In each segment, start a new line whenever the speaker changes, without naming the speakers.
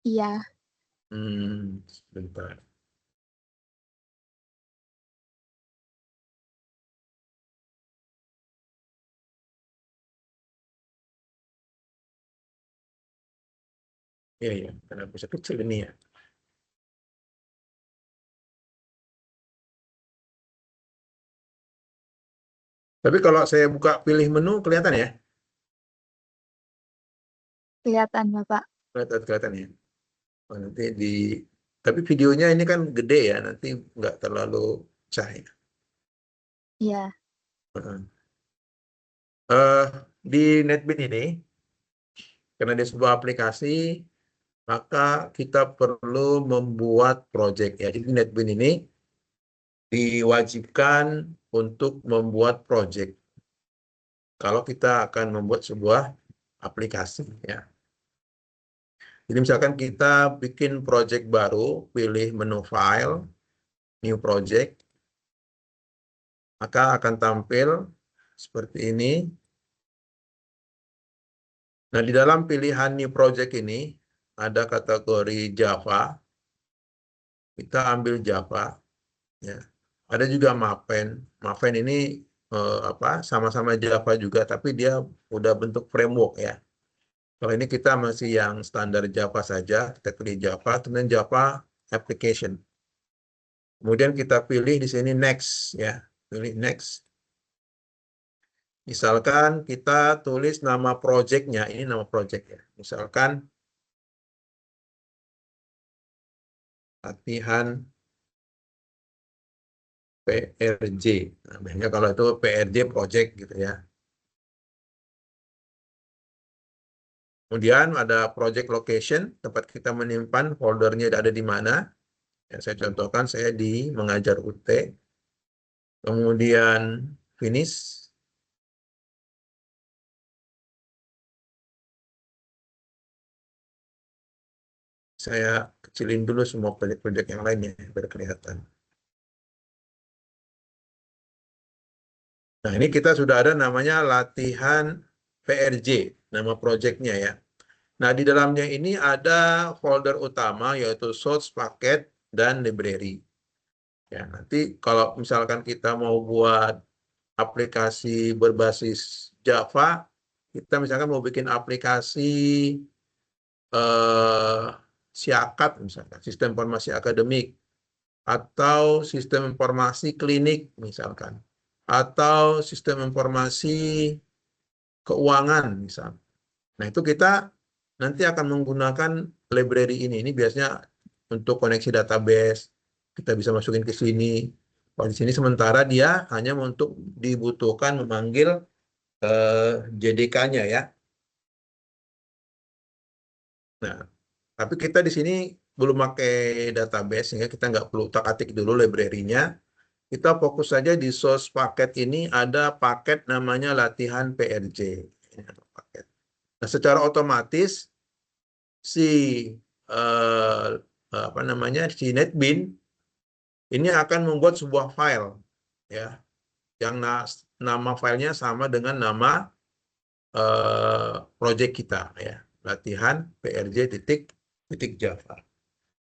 Iya.
Sebentar. Iya, ya, karena bisa kecil ini ya. Tapi kalau saya buka pilih menu, kelihatan ya?
Kelihatan, Bapak.
Kelihatan ya. Oh, nanti tapi videonya ini kan gede ya, nanti nggak terlalu cahaya.
Iya.
Di NetBeans ini, karena dia sebuah aplikasi, maka kita perlu membuat project ya. Jadi NetBeans ini diwajibkan untuk membuat project kalau kita akan membuat sebuah aplikasi ya. Jadi misalkan kita bikin project baru, pilih menu file, new project, maka akan tampil seperti ini. Nah, di dalam pilihan new project ini ada kategori Java. Kita ambil Java ya. Ada juga Maven. Maven ini sama-sama Java juga, tapi dia udah bentuk framework ya. Kalau ini kita masih yang standar Java saja, kita pilih Java, kemudian Java application. Kemudian kita pilih di sini next ya, pilih next. Misalkan kita tulis nama projectnya, ini nama project ya. Misalkan latihan PRJ. Nah, biasanya kalau itu PRJ project gitu ya. Kemudian ada project location, tempat kita menyimpan foldernya ada di mana. Ya, saya contohkan saya di mengajar UT. Kemudian finish. Saya kecilin dulu semua proyek-proyek yang lainnya biar kelihatan. Nah, ini kita sudah ada namanya latihan PRJ, nama proyeknya ya. Nah, di dalamnya ini ada folder utama yaitu source, paket, dan library. Ya, nanti kalau misalkan kita mau buat aplikasi berbasis Java, kita misalkan mau bikin aplikasi SIAKAT misalkan, sistem informasi akademik, atau sistem informasi klinik misalkan, atau sistem informasi keuangan misalkan. Nah, itu kita nanti akan menggunakan library ini. Ini biasanya untuk koneksi database, kita bisa masukin ke sini. Kalau di sini sementara dia hanya untuk dibutuhkan memanggil JDK-nya ya. Nah, tapi kita di sini belum pakai database, sehingga kita nggak perlu utak-atik dulu library-nya. Kita fokus saja di source paket ini, ada paket namanya latihan PRJ. Nah, secara otomatis si si NetBeans ini akan membuat sebuah file ya, yang nama filenya sama dengan nama project kita ya, latihan PRJ titik Java.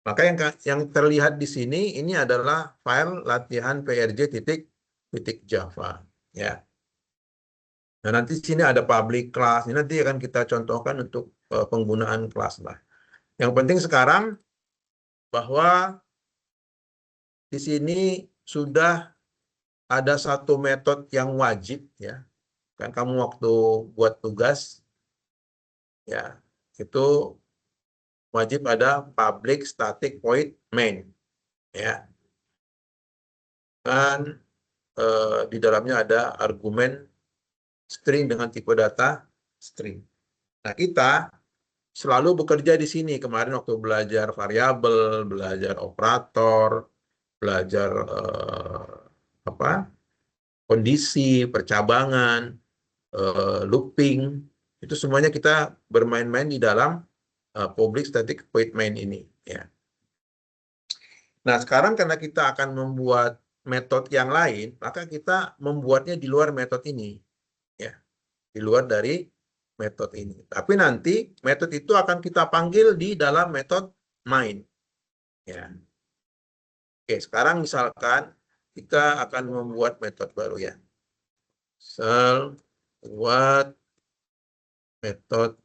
Maka yang terlihat di sini ini adalah file latihan PRJ titik Java ya. Nah, nanti di sini ada public class. Ini nanti akan kita contohkan untuk penggunaan kelas lah. Yang penting sekarang bahwa di sini sudah ada satu metode yang wajib ya. Kan kamu waktu buat tugas ya, itu wajib ada public static void main ya. Dan di dalamnya ada argumen string dengan tipe data string. Nah, kita selalu bekerja di sini. Kemarin waktu belajar variabel, belajar operator, belajar kondisi, percabangan, looping, itu semuanya kita bermain-main di dalam public static void main ini ya. Nah, sekarang karena kita akan membuat metode yang lain, maka kita membuatnya di luar metode ini ya. Di luar dari metode ini. Tapi nanti metode itu akan kita panggil di dalam metode main. Ya. Oke, sekarang misalkan kita akan membuat metode baru ya. Misal buat metode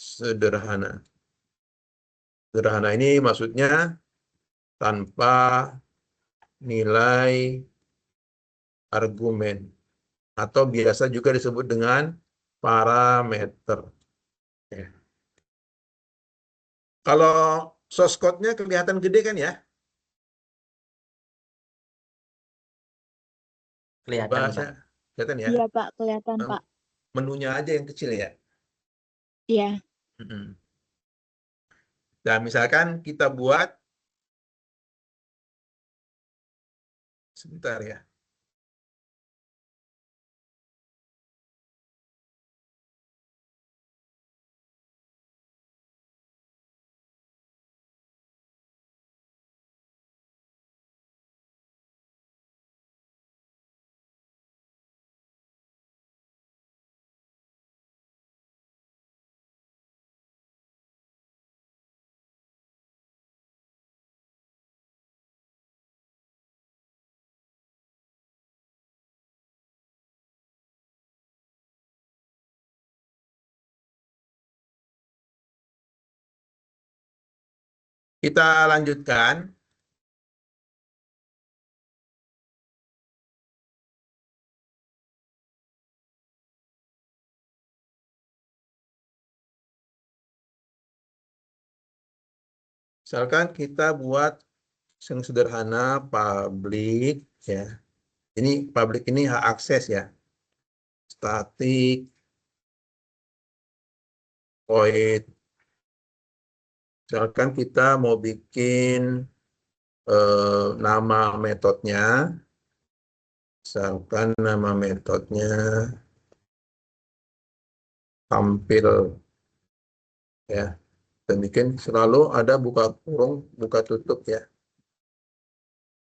sederhana. Sederhana ini maksudnya tanpa nilai argumen atau biasa juga disebut dengan parameter. Ya. Kalau source code-nya kelihatan gede kan ya?
Kelihatan,
Bahasa
Pak.
kelihatan ya?
Iya, Pak, kelihatan, Pak.
Menunya aja yang kecil ya.
Iya.
Dan misalkan kita buat sebentar ya. Kita lanjutkan. Misalkan kita buat yang sederhana public ya. Ini public ini hak akses ya. Static void. Misalkan kita mau bikin nama metodenya. Misalkan nama metodenya tampil ya. Dan bikin selalu ada buka kurung, buka tutup ya.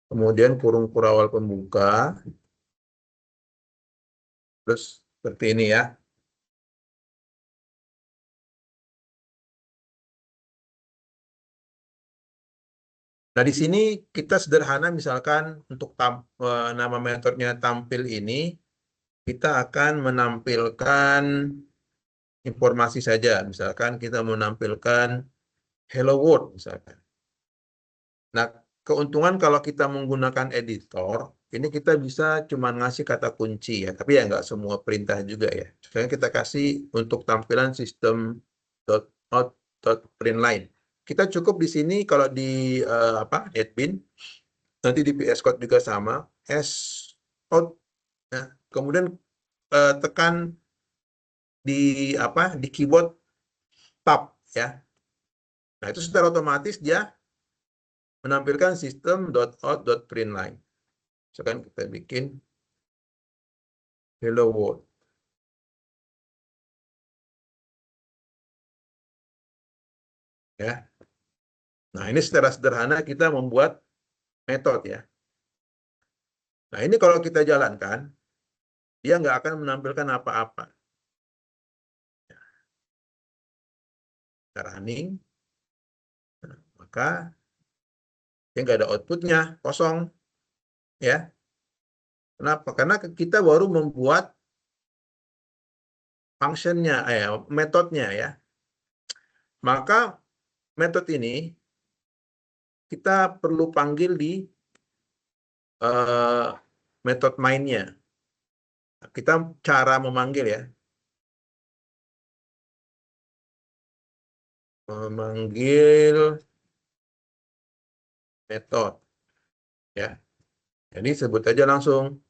Kemudian kurung kurawal pembuka. Terus seperti ini ya. Nah, di sini kita sederhana misalkan untuk nama metodenya tampil ini, kita akan menampilkan informasi saja. Misalkan kita menampilkan hello world misalkan. Nah, keuntungan kalau kita menggunakan editor, ini kita bisa cuma ngasih kata kunci ya, tapi ya nggak semua perintah juga ya. Misalnya kita kasih untuk tampilan sistem .out.println. Kita cukup di sini kalau di admin, nanti di VS Code juga sama, out. Nah, kemudian tekan di keyboard tab ya. Nah, itu secara otomatis dia menampilkan sistem .out.println. Misalkan kita bikin hello world. Ya. Nah, ini secara sederhana kita membuat metode ya. Nah, ini kalau kita jalankan, dia nggak akan menampilkan apa-apa. Kita running, nah, maka dia nggak ada outputnya, kosong. Ya. Kenapa? Karena kita baru membuat functionnya, metodenya ya. Maka metode ini kita perlu panggil di metode mainnya. Kita cara memanggil ya. Memanggil metode. Ya. Jadi sebut aja langsung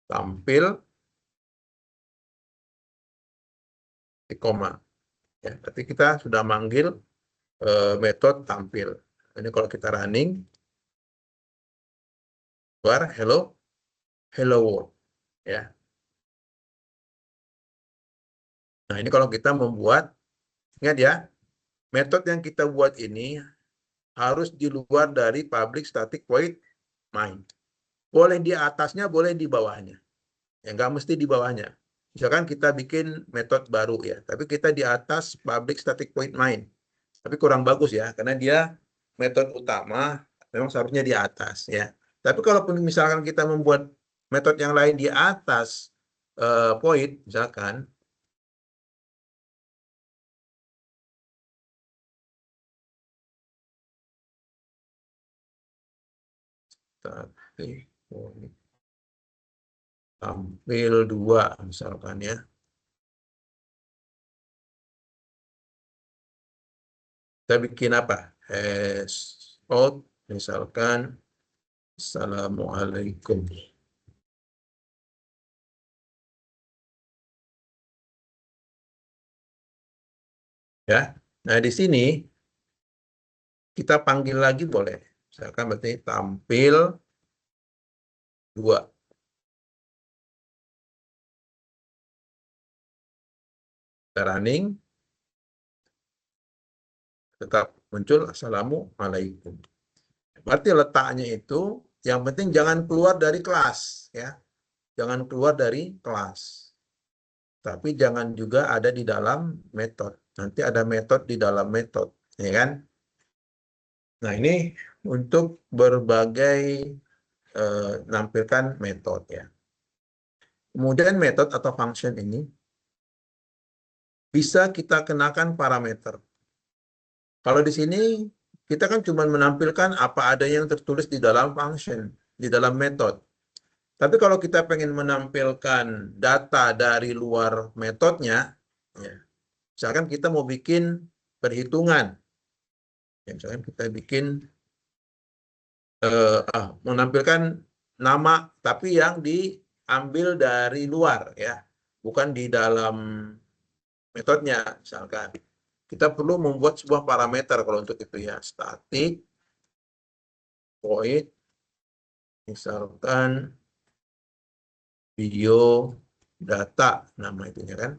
tampil di koma. Ya, berarti kita sudah manggil metode tampil. Ini kalau kita running, keluar hello world. Ya. Nah, ini kalau kita membuat, ingat ya, metode yang kita buat ini harus di luar dari public static void main. Boleh di atasnya, boleh di bawahnya. Ya, nggak mesti di bawahnya. Misalkan kita bikin metode baru ya, tapi kita di atas public static void main. Tapi kurang bagus ya, karena dia metode utama memang seharusnya di atas ya. Tapi kalaupun misalkan kita membuat metode yang lain di atas void, misalkan static void tampil 2 misalkan ya. Kita bikin apa? Hash out misalkan Assalamualaikum. Ya. Nah, di sini kita panggil lagi boleh. Misalkan berarti tampil 2. Kita running, tetap muncul Assalamualaikum. Berarti letaknya itu yang penting jangan keluar dari kelas ya. Jangan keluar dari kelas. Tapi jangan juga ada di dalam metode. Nanti ada metode di dalam metode, ya kan? Nah, ini untuk berbagai nampilkan metode ya. Kemudian metode atau function ini bisa kita kenakan parameter. Kalau di sini kita kan cuma menampilkan apa ada yang tertulis di dalam function, di dalam metode. Tapi kalau kita pengen menampilkan data dari luar metodenya, ya, misalkan kita mau bikin perhitungan, ya, misalkan kita bikin menampilkan nama tapi yang diambil dari luar, ya, bukan di dalam metodenya, misalkan. Kita perlu membuat sebuah parameter kalau untuk itu ya, static void, misalkan biodata nama itunya kan.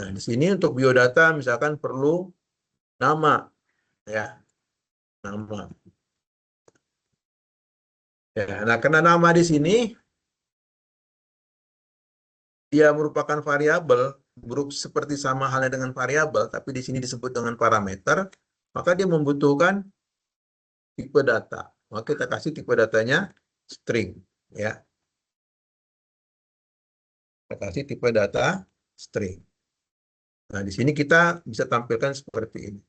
Nah, di sini untuk biodata misalkan perlu nama ya, nama. Ya, nah karena nama di sini dia merupakan variabel, seperti sama halnya dengan variabel, tapi di sini disebut dengan parameter, maka dia membutuhkan tipe data. Maka kita kasih tipe datanya string ya. Kita kasih tipe data string. Nah, di sini kita bisa tampilkan seperti ini.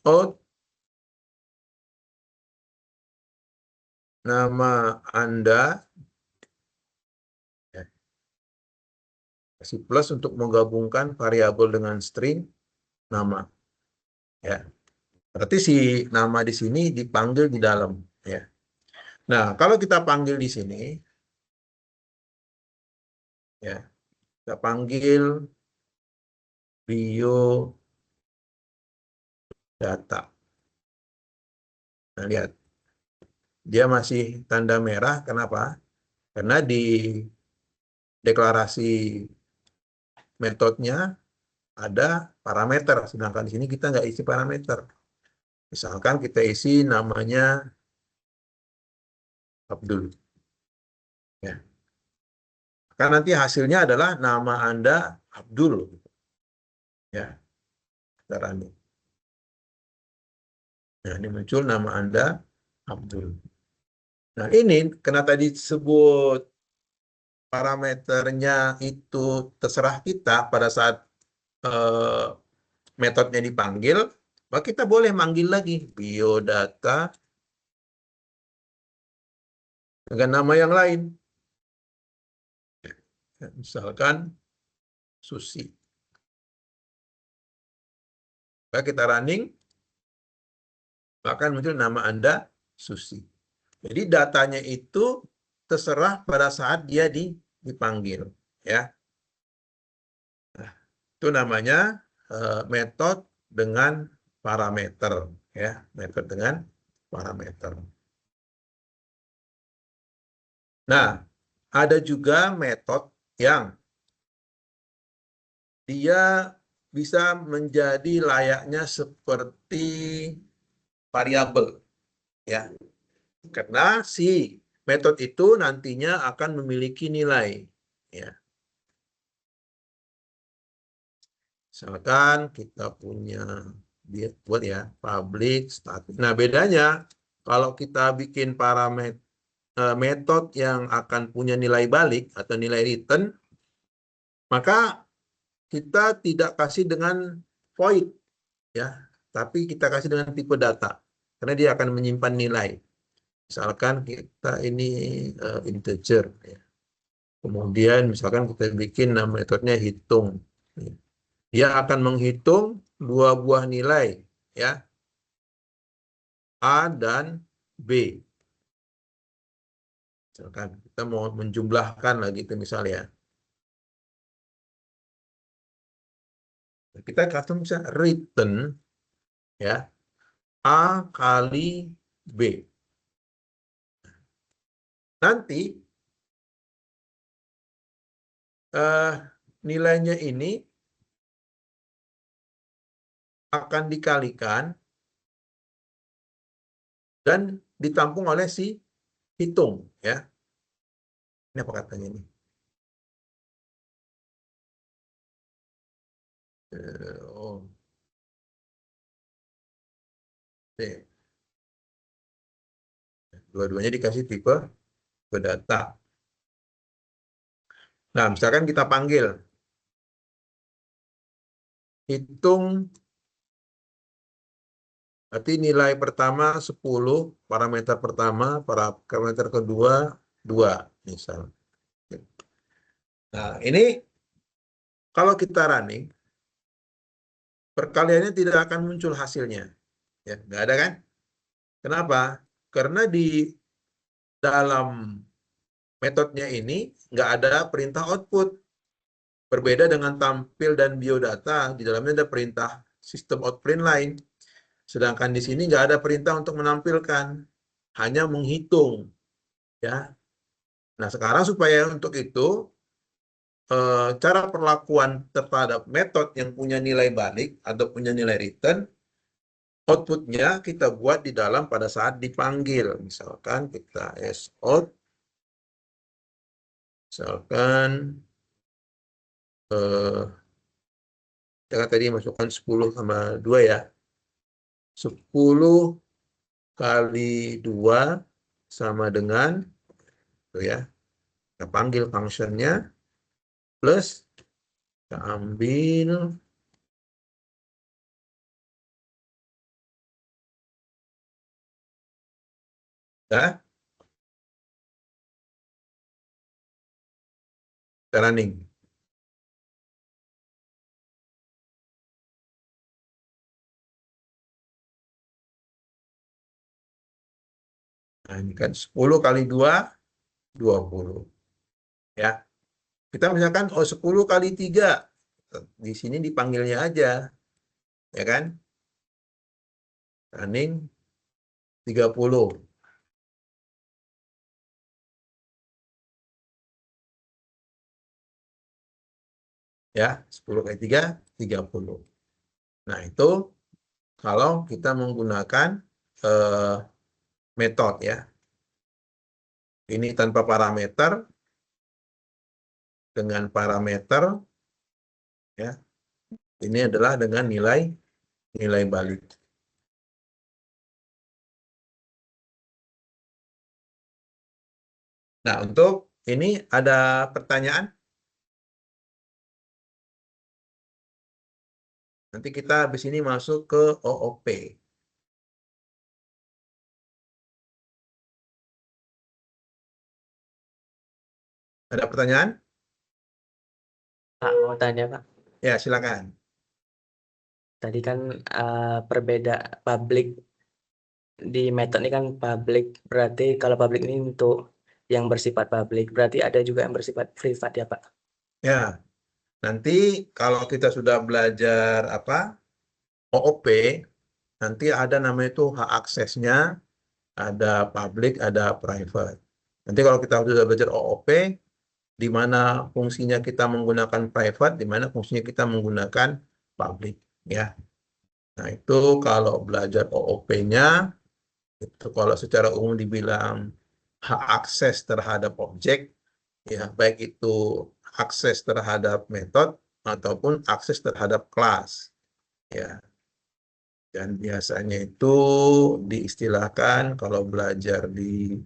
Out nama Anda, ya, kasih plus untuk menggabungkan variabel dengan string nama. Ya, berarti si nama di sini dipanggil di dalam. Ya. Nah, kalau kita panggil di sini, ya, kita panggil biodata. Nah, lihat, dia masih tanda merah. Kenapa? Karena di deklarasi metodenya ada parameter, sedangkan di sini kita nggak isi parameter. Misalkan kita isi namanya Abdul. Ya. Karena nanti hasilnya adalah nama Anda Abdul. Ya, sekarang ini. Nah, ini muncul nama Anda Abdul. Nah, ini karena tadi disebut parameternya itu terserah kita pada saat metodenya dipanggil, maka kita boleh manggil lagi biodata dengan nama yang lain. Misalkan Susi. Maka kita running, maka muncul nama Anda Susi. Jadi datanya itu terserah pada saat dia dipanggil, ya. Nah, itu namanya metode dengan parameter, ya, metode dengan parameter. Nah, ada juga metode yang dia bisa menjadi layaknya seperti variabel, ya. Karena si metode itu nantinya akan memiliki nilai, ya. Misalkan kita punya buat ya public static. Nah, bedanya kalau kita bikin parameter metode yang akan punya nilai balik atau nilai return, maka kita tidak kasih dengan void, ya, tapi kita kasih dengan tipe data karena dia akan menyimpan nilai. Misalkan kita ini integer, ya. Kemudian misalkan kita bikin metodenya hitung, dia akan menghitung dua buah nilai, ya, A dan B. Misalkan kita mau menjumlahkan lagi itu misalnya. Kita kasih misalnya return, ya, A kali B. Nanti nilainya ini akan dikalikan dan ditampung oleh si hitung, ya. Ini apa katanya ini? Oh, dua-duanya dikasih tipe data. Nah, misalkan kita panggil hitung, berarti nilai pertama 10, parameter pertama, parameter kedua 2, misal. Nah, ini kalau kita running, perkaliannya tidak akan muncul hasilnya. Ya, nggak ada kan? Kenapa? Karena di dalam metodenya ini nggak ada perintah output. Berbeda dengan tampil dan biodata, di dalamnya ada perintah sistem outprint lain. Sedangkan di sini nggak ada perintah untuk menampilkan, hanya menghitung, ya. Nah, sekarang supaya untuk itu cara perlakuan terhadap metode yang punya nilai balik atau punya nilai return, outputnya kita buat di dalam pada saat dipanggil. Misalkan kita sout, misalkan kita tadi masukkan 10 sama 2, ya. 10 kali 2 sama dengan itu, ya. Kita panggil fungsinya plus kita ambil ya, kita running. Nah, ini kan 10 kali 2 20, ya. Kita misalkan 10 kali 3 di sini dipanggilnya aja, ya kan? Running 30. Ya, 10 kali 3 30. Nah, itu kalau kita menggunakan metode, ya. Ini tanpa parameter, dengan parameter, ya. Ini adalah dengan nilai balik. Nah, untuk ini ada pertanyaan? Nanti kita habis ini masuk ke OOP. Ada pertanyaan?
Pak, mau tanya Pak.
Ya, silakan.
Tadi kan perbeda public di metode ini kan public, berarti kalau public ini untuk yang bersifat public, berarti ada juga yang bersifat privat ya Pak?
Ya, nanti kalau kita sudah belajar OOP, nanti ada namanya itu hak aksesnya, ada public, ada private. Nanti kalau kita sudah belajar OOP, di mana fungsinya kita menggunakan private, di mana fungsinya kita menggunakan public ya. Nah, itu kalau belajar OOP-nya itu kalau secara umum dibilang hak akses terhadap objek ya, baik itu akses terhadap metode ataupun akses terhadap kelas ya. Dan biasanya itu diistilahkan kalau belajar di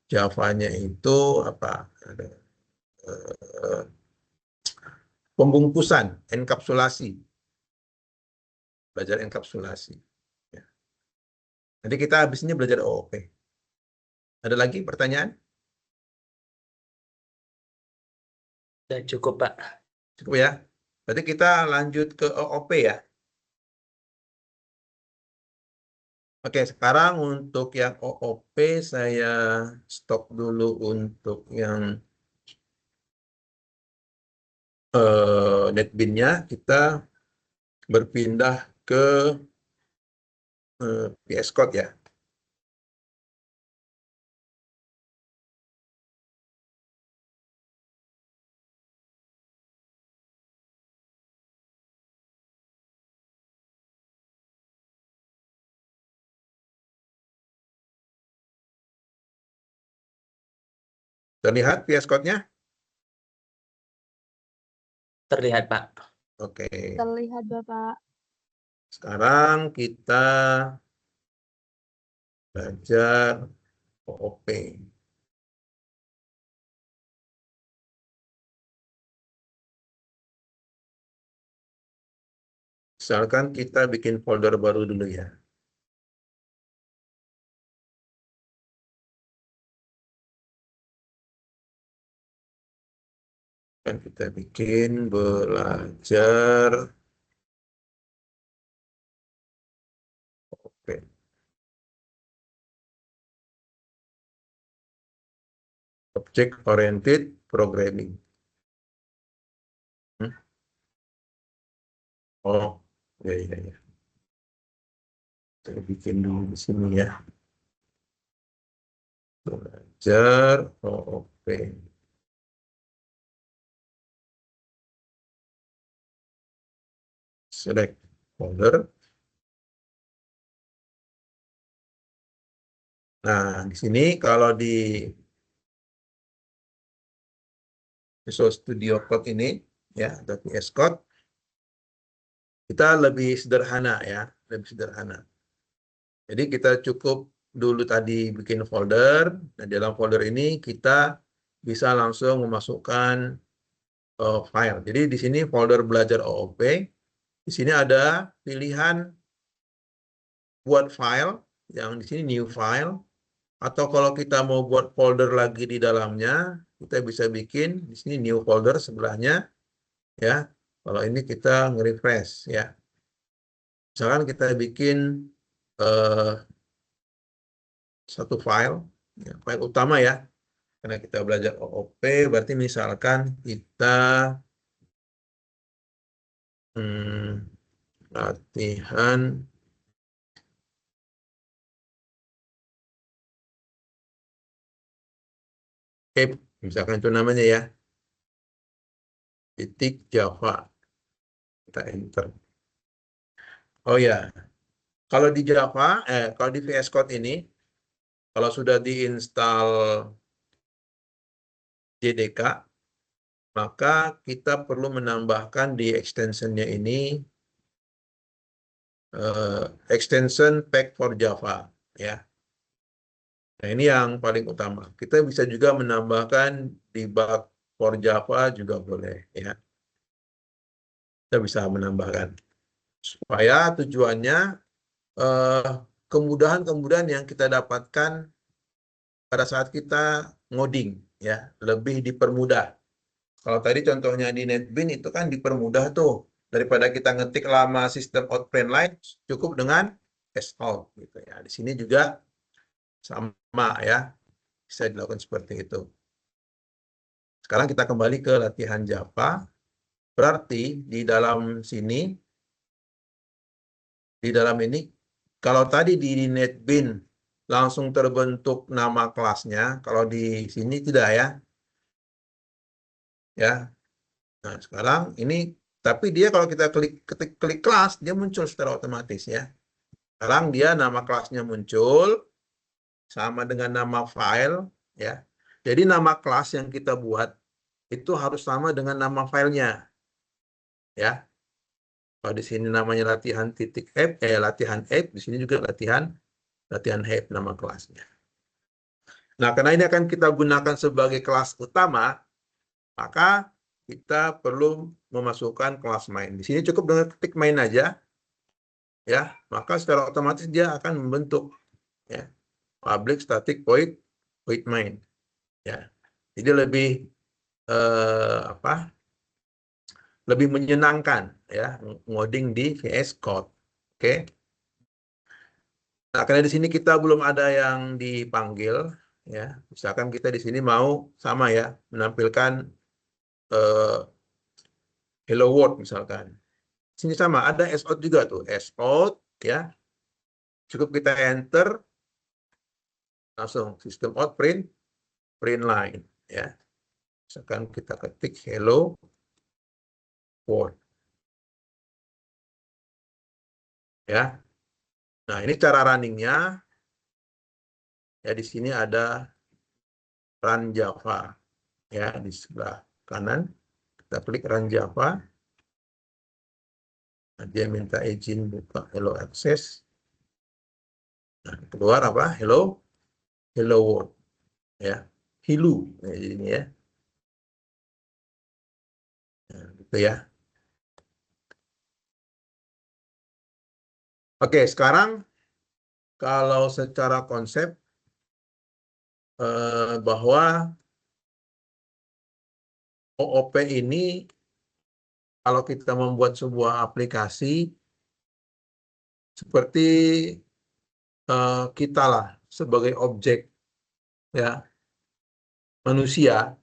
Java-nya itu apa? Ada pembungkusan, enkapsulasi. Belajar enkapsulasi. Ya. Nanti kita habis ini belajar OOP. Ada lagi pertanyaan?
Sudah cukup, Pak.
Cukup ya. Berarti kita lanjut ke OOP ya. Oke, sekarang untuk yang OOP saya stop dulu untuk yang NetBeans-nya. Kita berpindah ke VS Code ya. Terlihat VS Code-nya?
Terlihat, Pak.
Oke.
Terlihat Bapak.
Sekarang kita belajar OOP. Misalkan kita bikin folder baru dulu ya. Dan kita bikin belajar OOP. Object Oriented Programming. Oh, ya. Saya bikin dulu di sini ya. Belajar OOP. Select folder. Nah, di sini kalau di Visual Studio Code ini ya, atau VS Code, kita lebih sederhana ya, lebih sederhana. Jadi kita cukup dulu tadi bikin folder. Nah, dalam folder ini kita bisa langsung memasukkan file. Jadi di sini folder belajar OOP. Di sini ada pilihan buat file, yang di sini new file. Atau kalau kita mau buat folder lagi di dalamnya, kita bisa bikin di sini new folder sebelahnya ya. Kalau ini kita nge-refresh ya. Misalkan kita bikin satu file, ya, file utama ya. Karena kita belajar OOP, berarti misalkan kita latihan misalkan itu namanya ya, titik Java. Kita enter. Oh ya, kalau di Java, kalau di VS Code ini, kalau sudah diinstal JDK, maka kita perlu menambahkan di extensionnya ini extension pack for Java ya. Nah, ini yang paling utama. Kita bisa juga menambahkan debug for Java juga boleh ya. Kita bisa menambahkan supaya tujuannya kemudahan-kemudahan yang kita dapatkan pada saat kita ngoding ya, lebih dipermudah. Kalau tadi contohnya di NetBeans itu kan dipermudah tuh, daripada kita ngetik lama sistem out print line, cukup dengan sout gitu ya. Di sini juga sama ya, bisa dilakukan seperti itu. Sekarang kita kembali ke latihan Java. Berarti di dalam sini, di dalam ini, kalau tadi di NetBeans langsung terbentuk nama kelasnya, kalau di sini tidak ya. Ya. Nah, sekarang ini Tapi dia kalau kita klik kelas, dia muncul secara otomatis ya. Sekarang dia nama kelasnya muncul sama dengan nama file ya. Jadi nama kelas yang kita buat itu harus sama dengan nama filenya ya. Kalau di sini namanya latihan titik app, latihan app, di sini juga latihan app nama kelasnya. Nah, karena ini akan kita gunakan sebagai kelas utama, maka kita perlu memasukkan kelas main. Di sini cukup dengan ketik main aja, ya, maka secara otomatis dia akan membentuk ya, public static void main. Ya, jadi lebih lebih menyenangkan ya ngoding di VS Code. Oke. Nah, karena di sini kita belum ada yang dipanggil, ya, misalkan kita di sini mau sama ya menampilkan hello world misalkan. Sini sama ada sout juga tuh, sout ya. Cukup kita enter langsung system out print line ya. Misalkan kita ketik hello world. Ya. Nah, ini cara runningnya. Ya, di sini ada run Java. Ya, di sebelah kanan kita klik run Java. Nah, dia minta izin buka hello access. Nah, keluar apa? Hello world. Ya, hello. Nah, ini ya. Nah, gitu ya. Oke, sekarang kalau secara konsep bahwa OOP ini kalau kita membuat sebuah aplikasi seperti kita lah sebagai objek ya manusia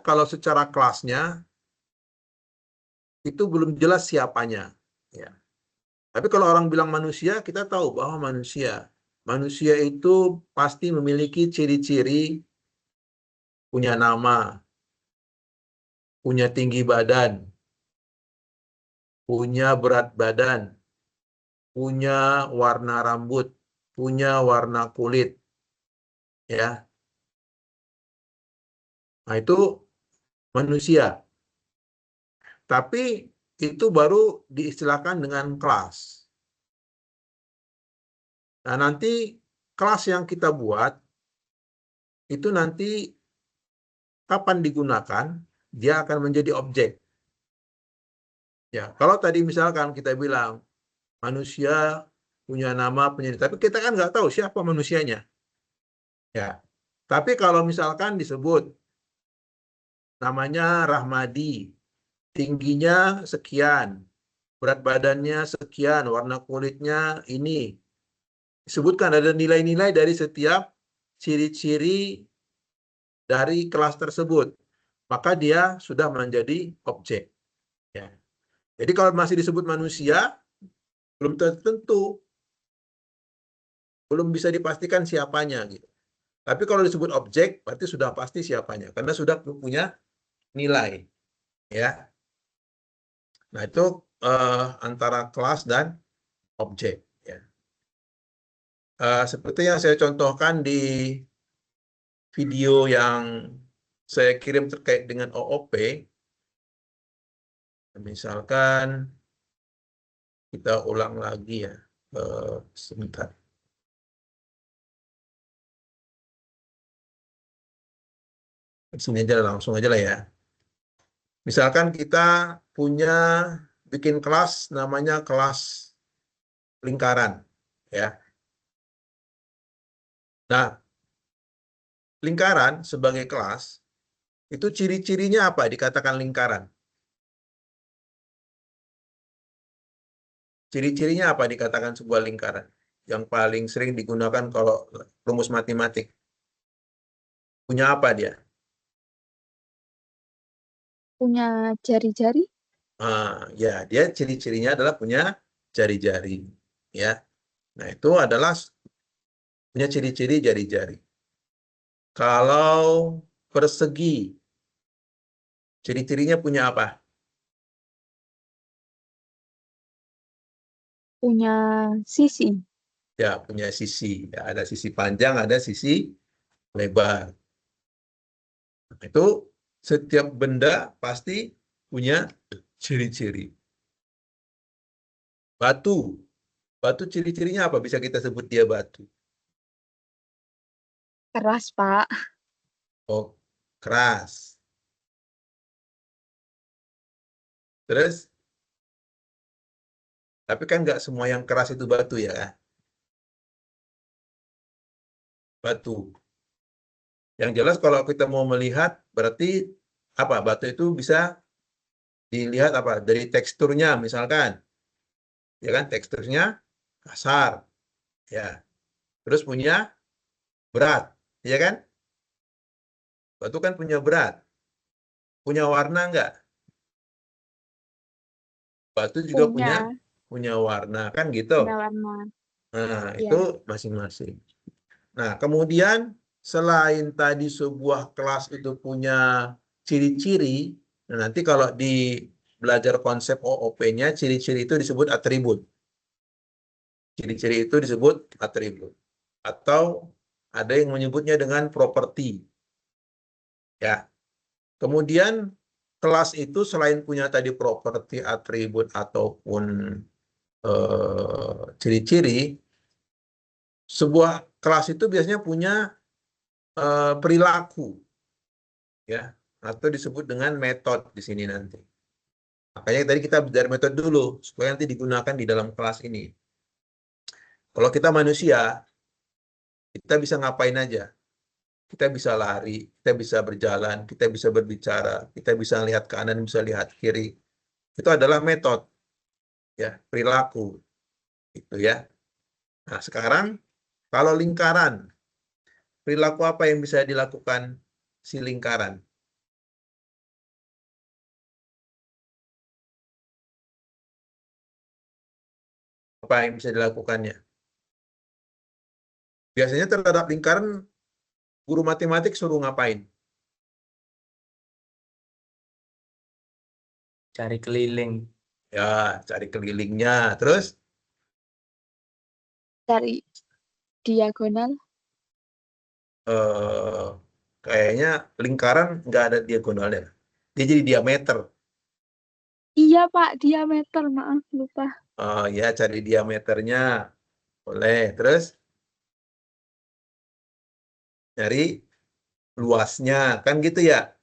kalau secara kelasnya itu belum jelas siapanya ya. Tapi kalau orang bilang manusia, kita tahu bahwa manusia itu pasti memiliki ciri-ciri punya nama, punya tinggi badan, punya berat badan, punya warna rambut, punya warna kulit ya. Nah, itu manusia. Tapi itu baru diistilahkan dengan kelas. Nah, nanti kelas yang kita buat itu nanti kapan digunakan, dia akan menjadi objek. Ya, kalau tadi misalkan kita bilang manusia punya nama, tapi kita kan nggak tahu siapa manusianya. Ya, tapi kalau misalkan disebut namanya Rahmadi, tingginya sekian, berat badannya sekian, warna kulitnya ini. Disebutkan ada nilai-nilai dari setiap ciri-ciri dari kelas tersebut. Maka dia sudah menjadi objek. Ya. Jadi kalau masih disebut manusia, belum tentu, belum bisa dipastikan siapanya. Gitu. Tapi kalau disebut objek, berarti sudah pasti siapanya. Karena sudah punya nilai. Ya. Nah, itu antara kelas dan objek. Ya. Seperti yang saya contohkan di video yang saya kirim terkait dengan OOP, misalkan kita ulang lagi ya, sebentar. Sini aja langsung aja lah ya. Misalkan kita punya bikin kelas namanya kelas lingkaran, ya. Nah, lingkaran sebagai kelas itu ciri-cirinya apa dikatakan lingkaran? Ciri-cirinya apa dikatakan sebuah lingkaran? Yang paling sering digunakan kalau rumus matematik. Punya apa dia?
Punya jari-jari?
Ya, dia ciri-cirinya adalah punya jari-jari. Ya, nah itu adalah punya ciri-ciri jari-jari. Kalau persegi, Ciri-cirinya punya apa?
Punya sisi.
Ya, punya sisi. Ya, ada sisi panjang, ada sisi lebar. Itu setiap benda pasti punya ciri-ciri. Batu. Batu ciri-cirinya apa? Bisa kita sebut dia batu.
Keras, Pak.
Oh, keras. Terus, tapi kan nggak semua yang keras itu batu ya. Batu. Yang jelas kalau kita mau melihat, berarti apa? Batu itu bisa dilihat apa? Dari teksturnya misalkan. Ya kan, teksturnya kasar. Ya. Terus punya berat. Ya kan? Batu kan punya berat. Punya warna nggak? Batu juga punya
Punya.
warna. Kan gitu.
Punya warna.
Nah, itu
Ya.
masing-masing. Nah, kemudian selain tadi sebuah kelas itu punya ciri-ciri, nah nanti kalau di belajar konsep OOP-nya, ciri-ciri itu disebut atribut. Ciri-ciri itu disebut atribut. Atau ada yang menyebutnya dengan properti. Ya. Kemudian kelas itu selain punya tadi properti, atribut, ataupun ciri-ciri, sebuah kelas itu biasanya punya perilaku, ya, atau disebut dengan metode di sini nanti. Makanya tadi kita belajar metode dulu supaya nanti digunakan di dalam kelas ini. Kalau kita manusia, kita bisa ngapain aja? Kita bisa lari, kita bisa berjalan, kita bisa berbicara, kita bisa lihat kanan, bisa lihat kiri. Itu adalah metode, ya, perilaku, itu ya. Nah, sekarang kalau lingkaran, perilaku apa yang bisa dilakukan si lingkaran? Apa yang bisa dilakukannya? Biasanya terhadap lingkaran, guru matematik suruh ngapain?
Cari keliling.
Ya, cari kelilingnya. Terus,
Cari diagonal.
eh, kayaknya lingkaran nggak ada diagonalnya. Dia jadi diameter.
Iya, Pak. Diameter. Maaf, lupa.
Oh ya, cari diameternya. Boleh. Terus, cari luasnya. Kan gitu ya.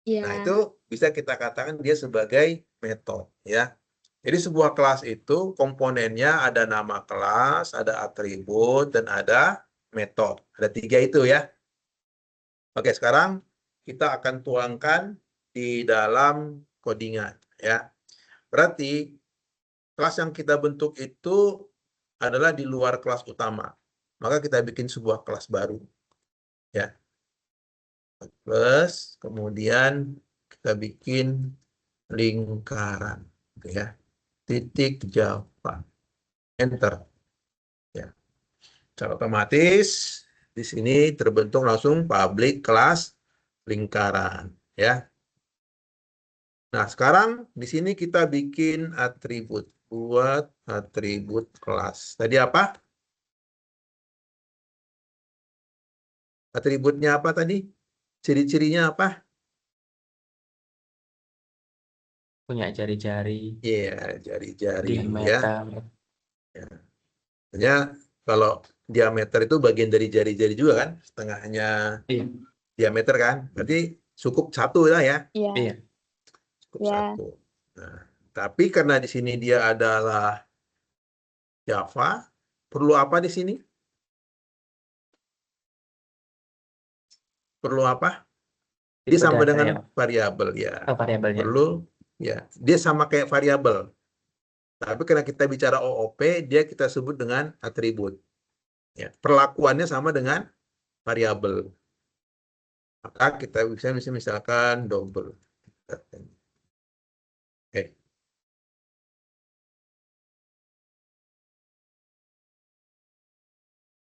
Nah, itu
Ya.
bisa kita katakan dia sebagai metode. Ya. Jadi sebuah kelas itu komponennya ada nama kelas, ada atribut, dan ada metode. Ada 3 itu ya. Oke, sekarang kita akan tuangkan di dalam codingan. Ya. Berarti kelas yang kita bentuk itu adalah di luar kelas utama. Maka kita bikin sebuah kelas baru. Ya. Plus, kemudian kita bikin lingkaran. Ya. Titik Java. Enter. Ya. Secara otomatis di sini terbentuk langsung public kelas lingkaran. Ya. Nah, sekarang di sini kita bikin atribut. Buat atribut kelas. Tadi apa? Atributnya apa tadi? Ciri-cirinya apa?
Punya jari-jari.
Iya, jari-jari ya.
Diameter.
Ya. Hanya kalau diameter itu bagian dari jari-jari juga kan, setengahnya
Iya.
diameter kan. Berarti cukup 1 lah ya,
Iya.
Iya.
cukup
Ya.
1. Nah, tapi karena di sini dia adalah Java, perlu apa di sini? Perlu apa? Dia
Tipe
sama
data
dengan
ya.
variabel ya.
Oh, variabelnya.
Perlu ya. Dia sama kayak variabel. Tapi karena kita bicara OOP, dia kita sebut dengan atribut. Ya, perlakuannya sama dengan variabel. Maka kita bisa misalkan double. Oke,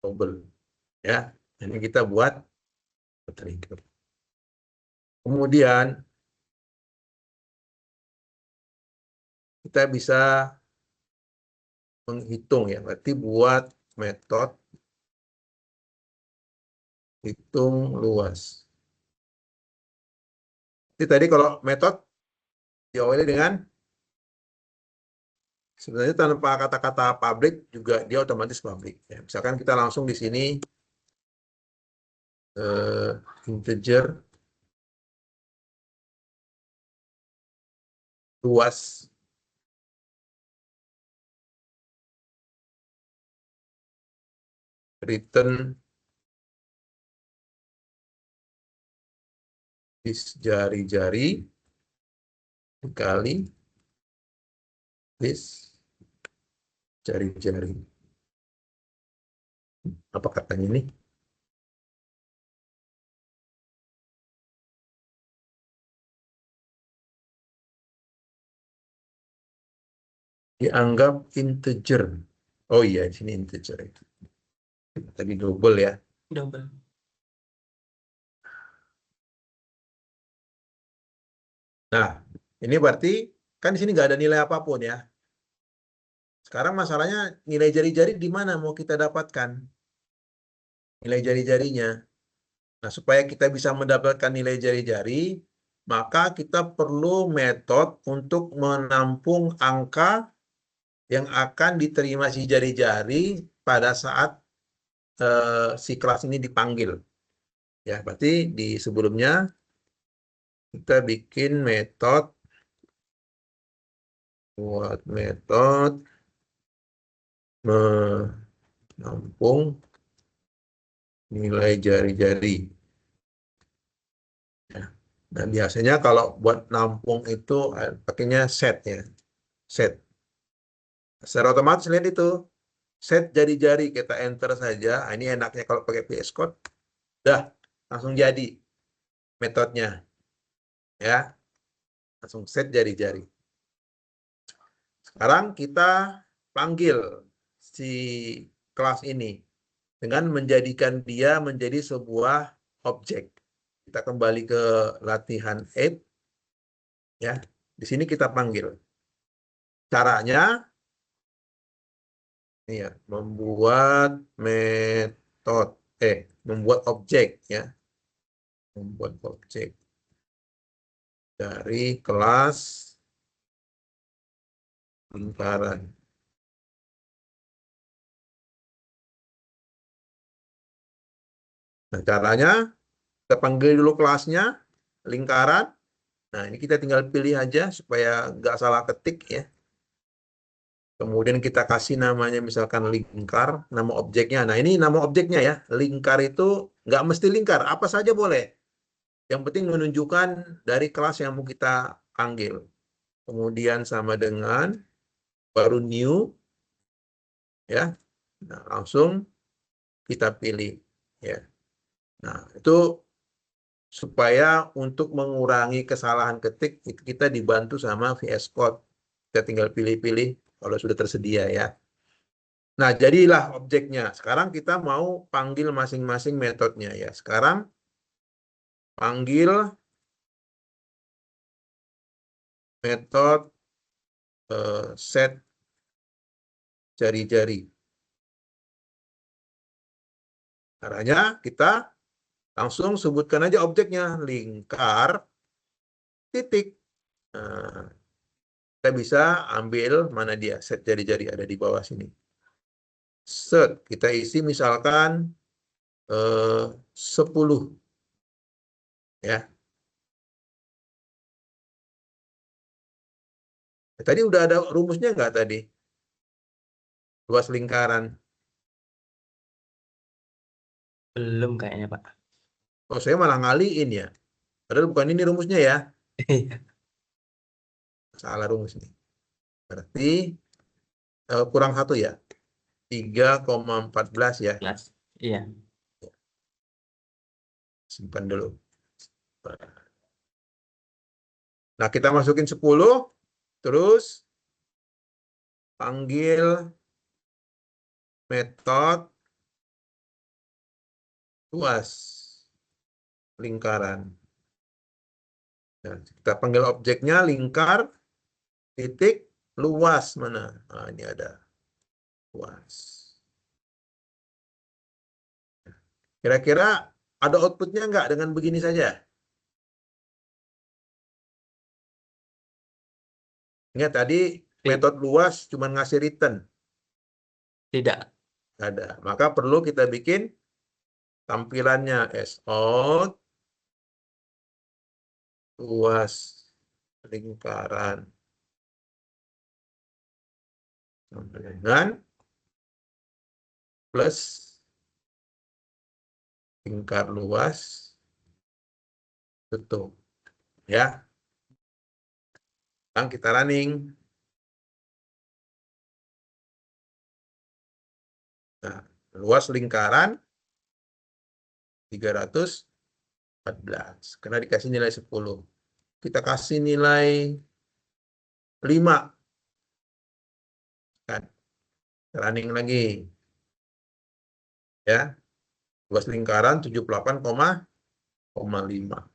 double. Ya, ini kita buat trigger. Kemudian kita bisa menghitung ya, berarti buat metode hitung luas. Jadi tadi kalau metode diawali dengan sebenarnya tanpa kata-kata public juga dia otomatis public. Ya, misalkan kita langsung di sini integer luas return is jari-jari dikali is jari-jari. Apa katanya ini? Dianggap integer. Oh iya, di sini integer itu. Tadi double ya.
Double.
Nah, ini berarti kan di sini nggak ada nilai apapun ya. Sekarang masalahnya nilai jari-jari di mana mau kita dapatkan? Nilai jari-jarinya. Nah, supaya kita bisa mendapatkan nilai jari-jari, maka kita perlu metode untuk menampung angka yang akan diterima si jari-jari pada saat si kelas ini dipanggil. Ya, berarti di sebelumnya kita bikin metode buat metode menampung nilai jari-jari. Ya. Nah, biasanya kalau buat nampung itu pakainya set ya. Set. Secara otomatis lihat itu. Set jari-jari kita enter saja. Nah, ini enaknya kalau pakai VS Code. Dah, langsung jadi metodenya. Ya, langsung set jari-jari. Sekarang kita panggil si kelas ini dengan menjadikan dia menjadi sebuah objek. Kita kembali ke latihan 8. Ya, di sini kita panggil. Caranya ya, membuat metode membuat objek ya. Membuat objek dari kelas lingkaran. Nah, caranya kita panggil dulu kelasnya lingkaran. Nah, ini kita tinggal pilih aja supaya nggak salah ketik ya. Kemudian kita kasih namanya misalkan lingkar, nama objeknya. Nah, ini nama objeknya ya. Lingkar itu nggak mesti lingkar, apa saja boleh. Yang penting menunjukkan dari kelas yang mau kita panggil. Kemudian sama dengan baru new ya. Nah, langsung kita pilih ya. Nah, itu supaya untuk mengurangi kesalahan ketik itu kita dibantu sama VS Code. Kita tinggal pilih-pilih kalau sudah tersedia ya. Nah, jadilah objeknya. Sekarang kita mau panggil masing-masing metodenya ya. Sekarang panggil metode set jari-jari. Caranya kita langsung sebutkan aja objeknya, lingkar titik. Nah, kita bisa ambil mana dia, set jari-jari ada di bawah sini. Set, kita isi misalkan 10. Ya. Tadi udah ada rumusnya nggak tadi? Luas lingkaran.
Belum kayaknya, Pak.
Oh, saya malah ngaliin ya. Padahal bukan ini rumusnya ya.
Iya.
Salah rumus nih. Berarti kurang 1 ya. 3,14 ya.
Jelas. Iya.
Simpan dulu. Nah, kita masukin 10. Terus panggil metode luas lingkaran. Ya, kita panggil objeknya lingkar titik luas mana? Nah, ini ada luas. Kira-kira ada outputnya nggak dengan begini saja? Ingat tadi metode luas cuma ngasih return.
Tidak.
Ada. Maka perlu kita bikin tampilannya out luas lingkaran sampai dengan plus lingkar luas tutup. Ya. Sekarang kita running. Nah, luas lingkaran 314. Karena dikasih nilai 10. Kita kasih nilai 5. Kan. Running lagi. Ya. Luas lingkaran 78,5.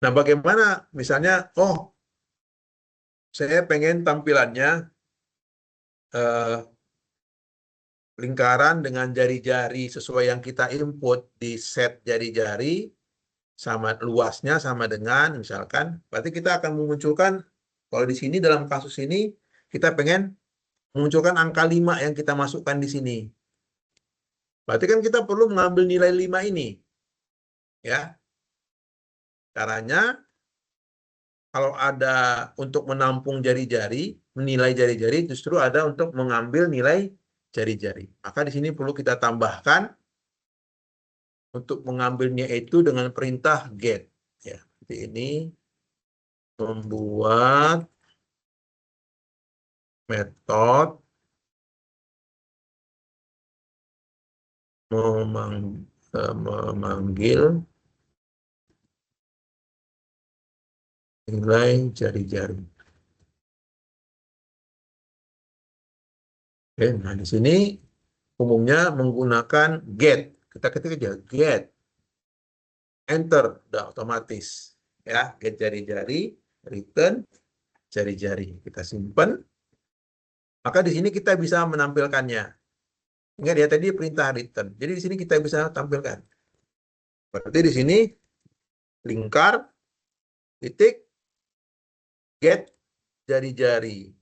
Nah, bagaimana misalnya, oh, saya pengen tampilannya lingkaran dengan jari-jari sesuai yang kita input di set jari-jari sama luasnya sama dengan misalkan, berarti kita akan memunculkan, kalau di sini dalam kasus ini kita pengen memunculkan angka 5 yang kita masukkan di sini. Berarti kan kita perlu mengambil nilai 5 ini. Ya. Caranya kalau ada untuk menampung jari-jari, menilai jari-jari justru ada untuk mengambil nilai jari-jari. Maka di sini perlu kita tambahkan untuk mengambilnya itu dengan perintah get. Ya, seperti ini membuat metode memanggil nilai jari-jari. Oke, nah di sini umumnya menggunakan get. Kita ketik aja get, enter, udah otomatis. Ya, get jari-jari, return jari-jari. Kita simpan. Maka di sini kita bisa menampilkannya. Ingat ya tadi perintah return. Jadi di sini kita bisa tampilkan. Berarti di sini lingkar titik get jari-jari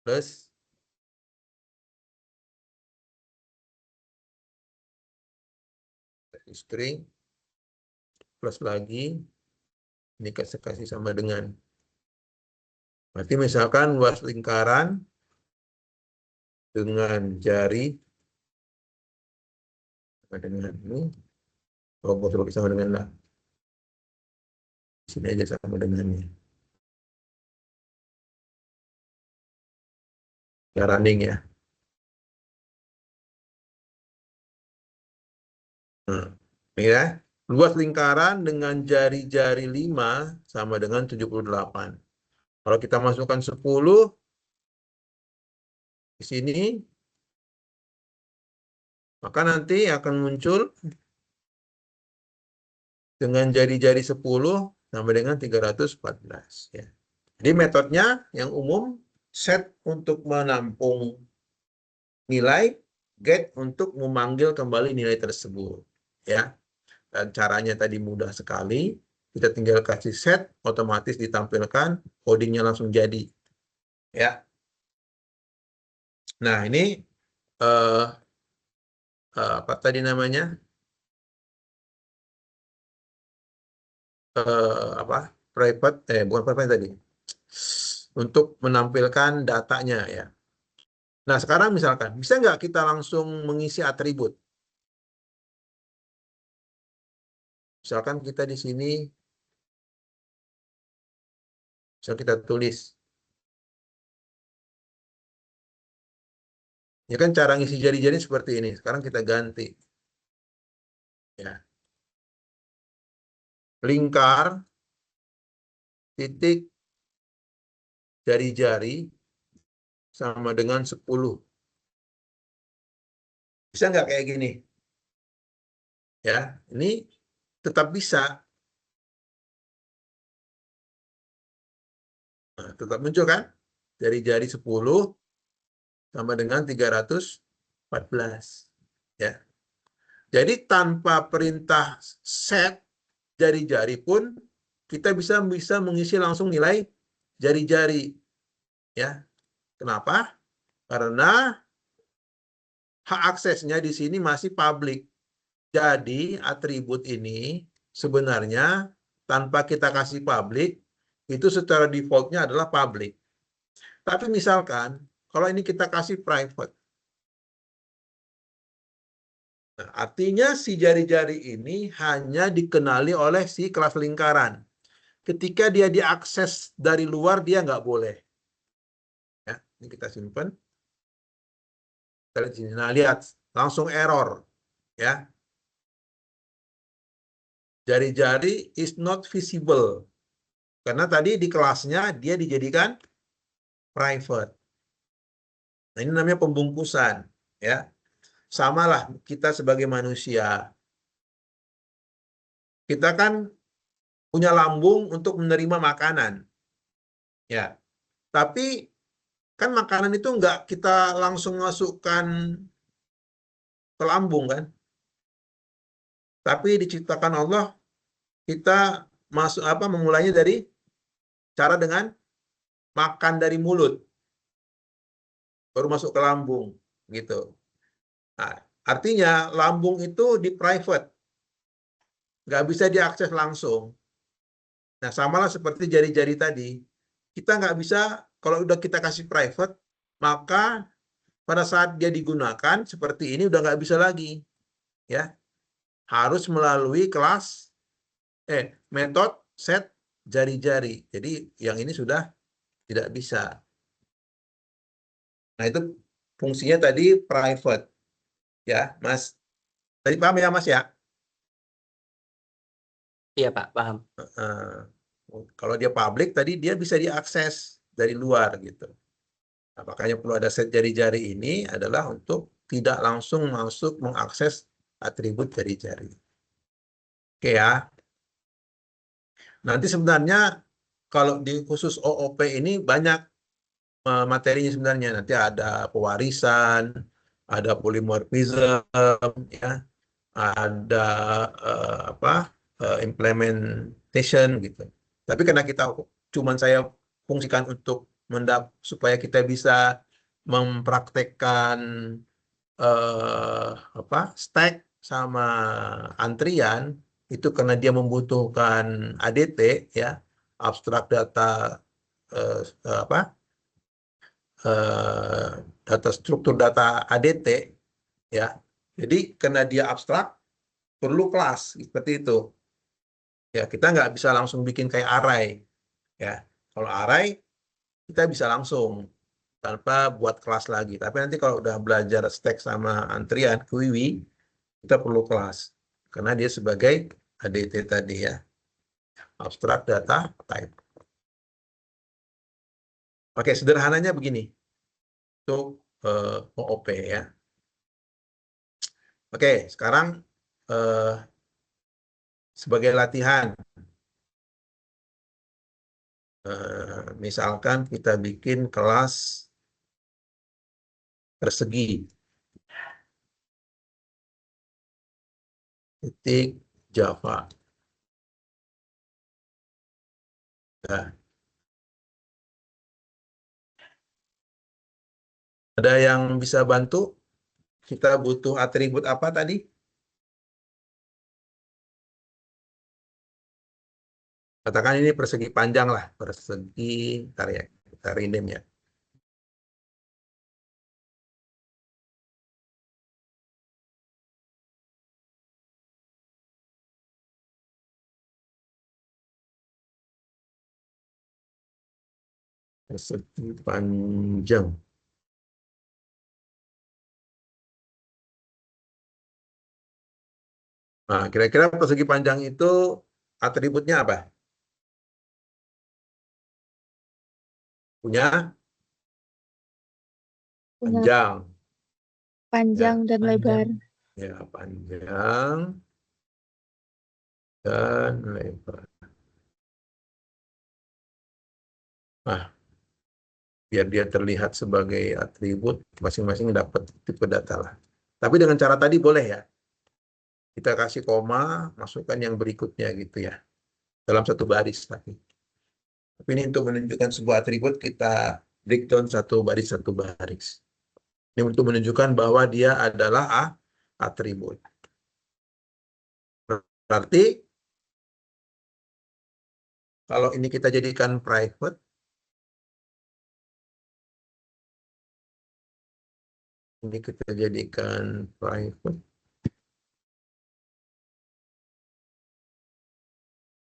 plus string plus lagi ini kasih sama dengan. Berarti misalkan luas lingkaran dengan jari sama dengan ini. Oh, mau sama dengan lah. Sini aja sama dengannya. Ya running ya. Nah, ini ya. Luas lingkaran dengan jari-jari 5 sama dengan 78. Kalau kita masukkan 10 di sini, maka nanti akan muncul dengan jari-jari 10 sama dengan 314. Ya. Jadi metodenya yang umum, set untuk menampung nilai, get untuk memanggil kembali nilai tersebut. Ya. Dan caranya tadi mudah sekali. Kita tinggal kasih set, otomatis ditampilkan, codingnya langsung jadi. Ya. Nah, ini apa tadi namanya? Apa? Private, bukan private tadi. Untuk menampilkan datanya ya. Nah, sekarang misalkan, bisa nggak kita langsung mengisi atribut? Misalkan kita di sini, bisa kita tulis. Ya kan cara ngisi jari-jari seperti ini. Sekarang kita ganti. Ya. Lingkar, titik, jari-jari, sama dengan 10. Bisa nggak kayak gini? Ya, ini tetap bisa. Nah, tetap muncul kan? Dari jari 10 sama dengan 314. Ya. Jadi tanpa perintah set jari-jari pun kita bisa mengisi langsung nilai jari-jari. Ya. Kenapa? Karena hak aksesnya di sini masih publik. Jadi atribut ini sebenarnya tanpa kita kasih publik, itu secara defaultnya adalah public. Tapi misalkan, kalau ini kita kasih private. Nah, artinya si jari-jari ini hanya dikenali oleh si kelas lingkaran. Ketika dia diakses dari luar, dia nggak boleh. Ya, ini kita simpan. Kita lihat sini. Nah, lihat. Langsung error. Ya. Jari-jari is not visible. Karena tadi di kelasnya dia dijadikan private. Nah, ini namanya pembungkusan. Ya. Samalah kita sebagai manusia. Kita kan punya lambung untuk menerima makanan. Ya. Tapi kan makanan itu nggak kita langsung masukkan ke lambung kan. Tapi diciptakan Allah, kita memulainya dari cara dengan makan dari mulut, baru masuk ke lambung gitu. Nah, artinya lambung itu di private, nggak bisa diakses langsung. Nah, samalah seperti jari-jari tadi. Kita nggak bisa, kalau udah kita kasih private, maka pada saat dia digunakan seperti ini udah nggak bisa lagi. Ya, harus melalui kelas metode set jari-jari. Jadi yang ini sudah tidak bisa. Nah, itu fungsinya tadi private. Ya, Mas. Tadi paham ya, Mas ya?
Iya Pak, paham.
Kalau dia public, tadi dia bisa diakses dari luar gitu. Nah, makanya perlu ada set jari-jari ini adalah untuk tidak langsung masuk mengakses atribut jari-jari. Oke ya. Nanti sebenarnya kalau di khusus OOP ini banyak materinya sebenarnya. Nanti ada pewarisan, ada polymorphism, ya, ada implementation gitu. Tapi karena saya fungsikan untuk supaya kita bisa mempraktekkan stack sama antrian itu karena dia membutuhkan ADT ya, abstrak data eh, apa data struktur data ADT ya. Jadi karena dia abstrak perlu kelas seperti itu. Ya, kita nggak bisa langsung bikin kayak array ya. Kalau array kita bisa langsung tanpa buat kelas lagi. Tapi nanti kalau udah belajar stack sama antrian QW, kita perlu kelas karena dia sebagai ADT tadi ya. Abstract data type. Oke, sederhananya begini. Untuk OOP ya. Oke, sekarang sebagai latihan, misalkan kita bikin kelas persegi, titik Java. Nah, ada yang bisa bantu? Kita butuh atribut apa tadi? Katakan ini persegi panjang lah, persegi, ntar ya, kita rename ya. Persegi panjang. Nah, kira-kira persegi panjang itu atributnya apa? Punya
Punya
panjang.
Panjang dan lebar.
Panjang.
Ya, panjang dan lebar. Nah, biar dia terlihat sebagai atribut, masing-masing dapat tipe data lah. Tapi dengan cara tadi boleh ya. Kita kasih koma, masukkan yang berikutnya gitu ya. Dalam satu baris tapi. Tapi ini untuk menunjukkan sebuah atribut, kita breakdown satu baris. Ini untuk menunjukkan bahwa dia adalah atribut. Berarti kalau ini kita jadikan private, ini kita jadikan private,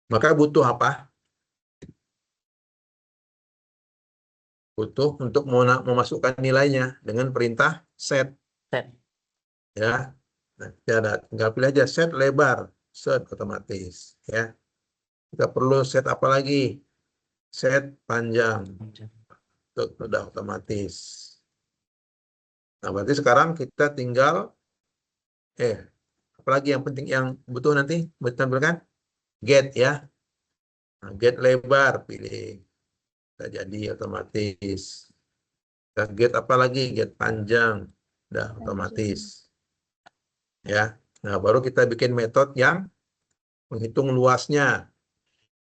maka butuh apa? Butuh untuk memasukkan nilainya dengan perintah set.
Set.
Ya, nah, tinggal pilih aja set lebar, set otomatis. Ya, kita perlu set apa lagi? Set panjang, sudah otomatis. Nah, berarti sekarang kita tinggal apalagi yang penting yang butuh nanti ditampilkan get ya. Nah, get lebar pilih. Sudah jadi otomatis. Kita get apa lagi? Get panjang. Udah otomatis. Ya. Nah, baru kita bikin metode yang menghitung luasnya.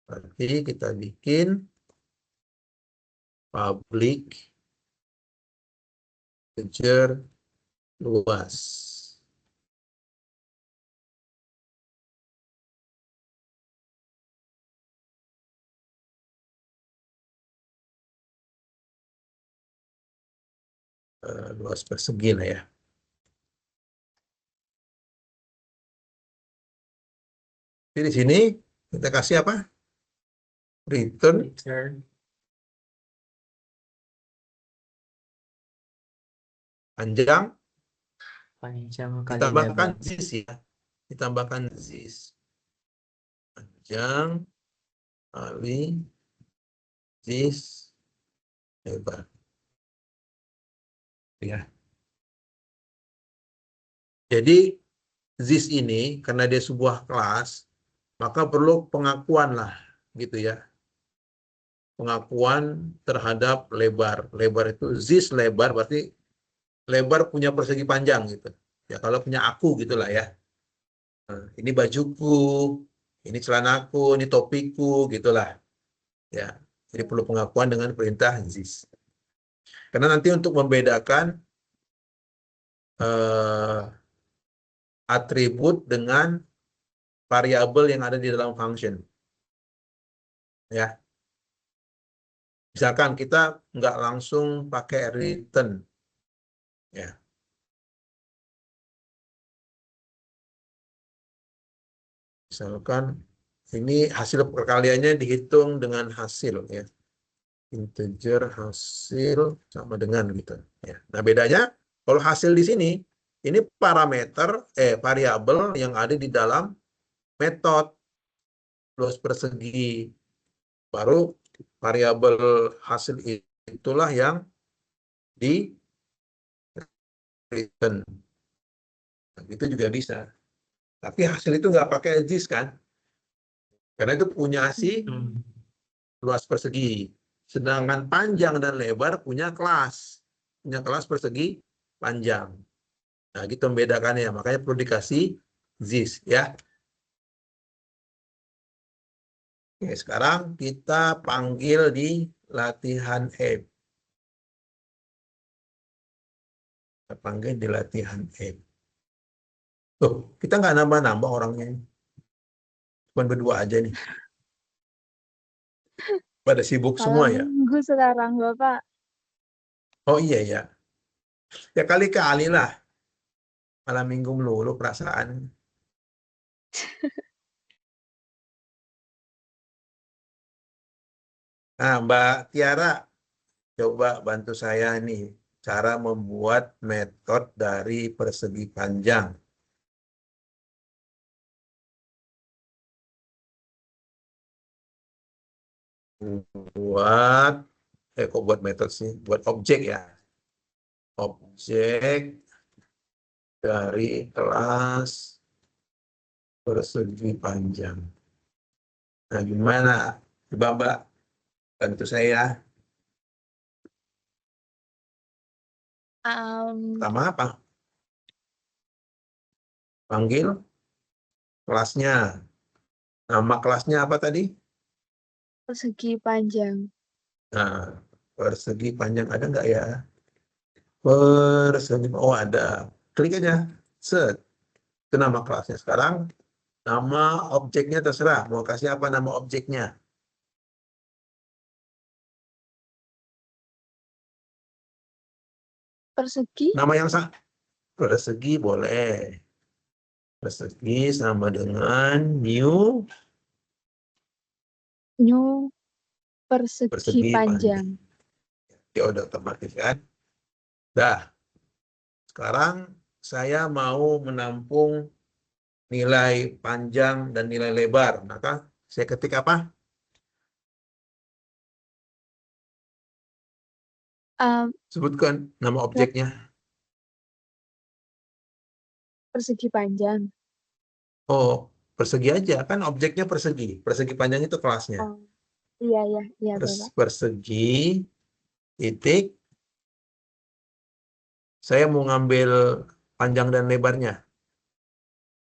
Berarti kita bikin public integer luas. Luas persegi lah ya. Jadi di sini kita kasih apa? Return panjang
kali
ditambahkan
lebar.
this ya. Ditambahkan this. Panjang kali this lebar. Ya. Jadi this ini karena dia sebuah kelas, maka perlu pengakuan lah, gitu ya. Pengakuan terhadap lebar. Lebar itu this lebar berarti lebar punya persegi panjang gitu. Ya kalau punya aku gitulah ya. Nah, ini bajuku, ini celanaku, ini topiku gitulah. Ya. Jadi perlu pengakuan dengan perintah this. Karena nanti untuk membedakan atribut dengan variabel yang ada di dalam function. Ya. Misalkan kita nggak langsung pakai return. Ya. Misalkan ini hasil perkaliannya dihitung dengan hasil ya. Integer hasil sama dengan gitu ya. Nah, bedanya kalau hasil di sini ini parameter variabel yang ada di dalam metode luas persegi. Baru variabel hasil itulah yang di return. Nah, itu juga bisa. Tapi hasil itu nggak pakai this kan? Karena itu punya si luas persegi. Sedangkan panjang dan lebar punya kelas. Punya kelas persegi panjang. Nah, gitu membedakannya. Makanya perlu dikasih this ya. Oke, sekarang kita panggil di latihan app. Kita panggil di latihan app. Tuh, kita nggak nambah-nambah orangnya. Cuma berdua aja nih. Pada sibuk semua ya.
Minggu sekarang, Bapak.
Oh iya ya. Ya kali-kali lah. Malam minggu melulu perasaan. Nah, Mbak Tiara, coba bantu saya nih. Cara membuat metode dari persegi panjang. Kok buat metode sih? Buat objek ya. Objek dari kelas persegi panjang. Nah, gimana? Coba Mbak, bantu saya. Pertama apa? Panggil kelasnya. Nama kelasnya apa tadi?
Persegi panjang.
Nah, persegi panjang ada nggak ya? Persegi, oh ada. Klik aja, set. Itu nama kelasnya. Sekarang nama objeknya terserah. Mau kasih apa nama objeknya?
Persegi.
Nama yang sah. Persegi boleh. Persegi sama dengan new
New persegi
persegi
panjang.
Ya udah otomatis kan. Dah. Sekarang saya mau menampung nilai panjang dan nilai lebar. Maka saya ketik apa? Sebutkan nama objeknya.
Persegi panjang.
Oh, persegi aja. Kan objeknya persegi. Persegi panjang itu kelasnya.
Oh, iya Bapak.
Persegi, titik. Saya mau ngambil panjang dan lebarnya.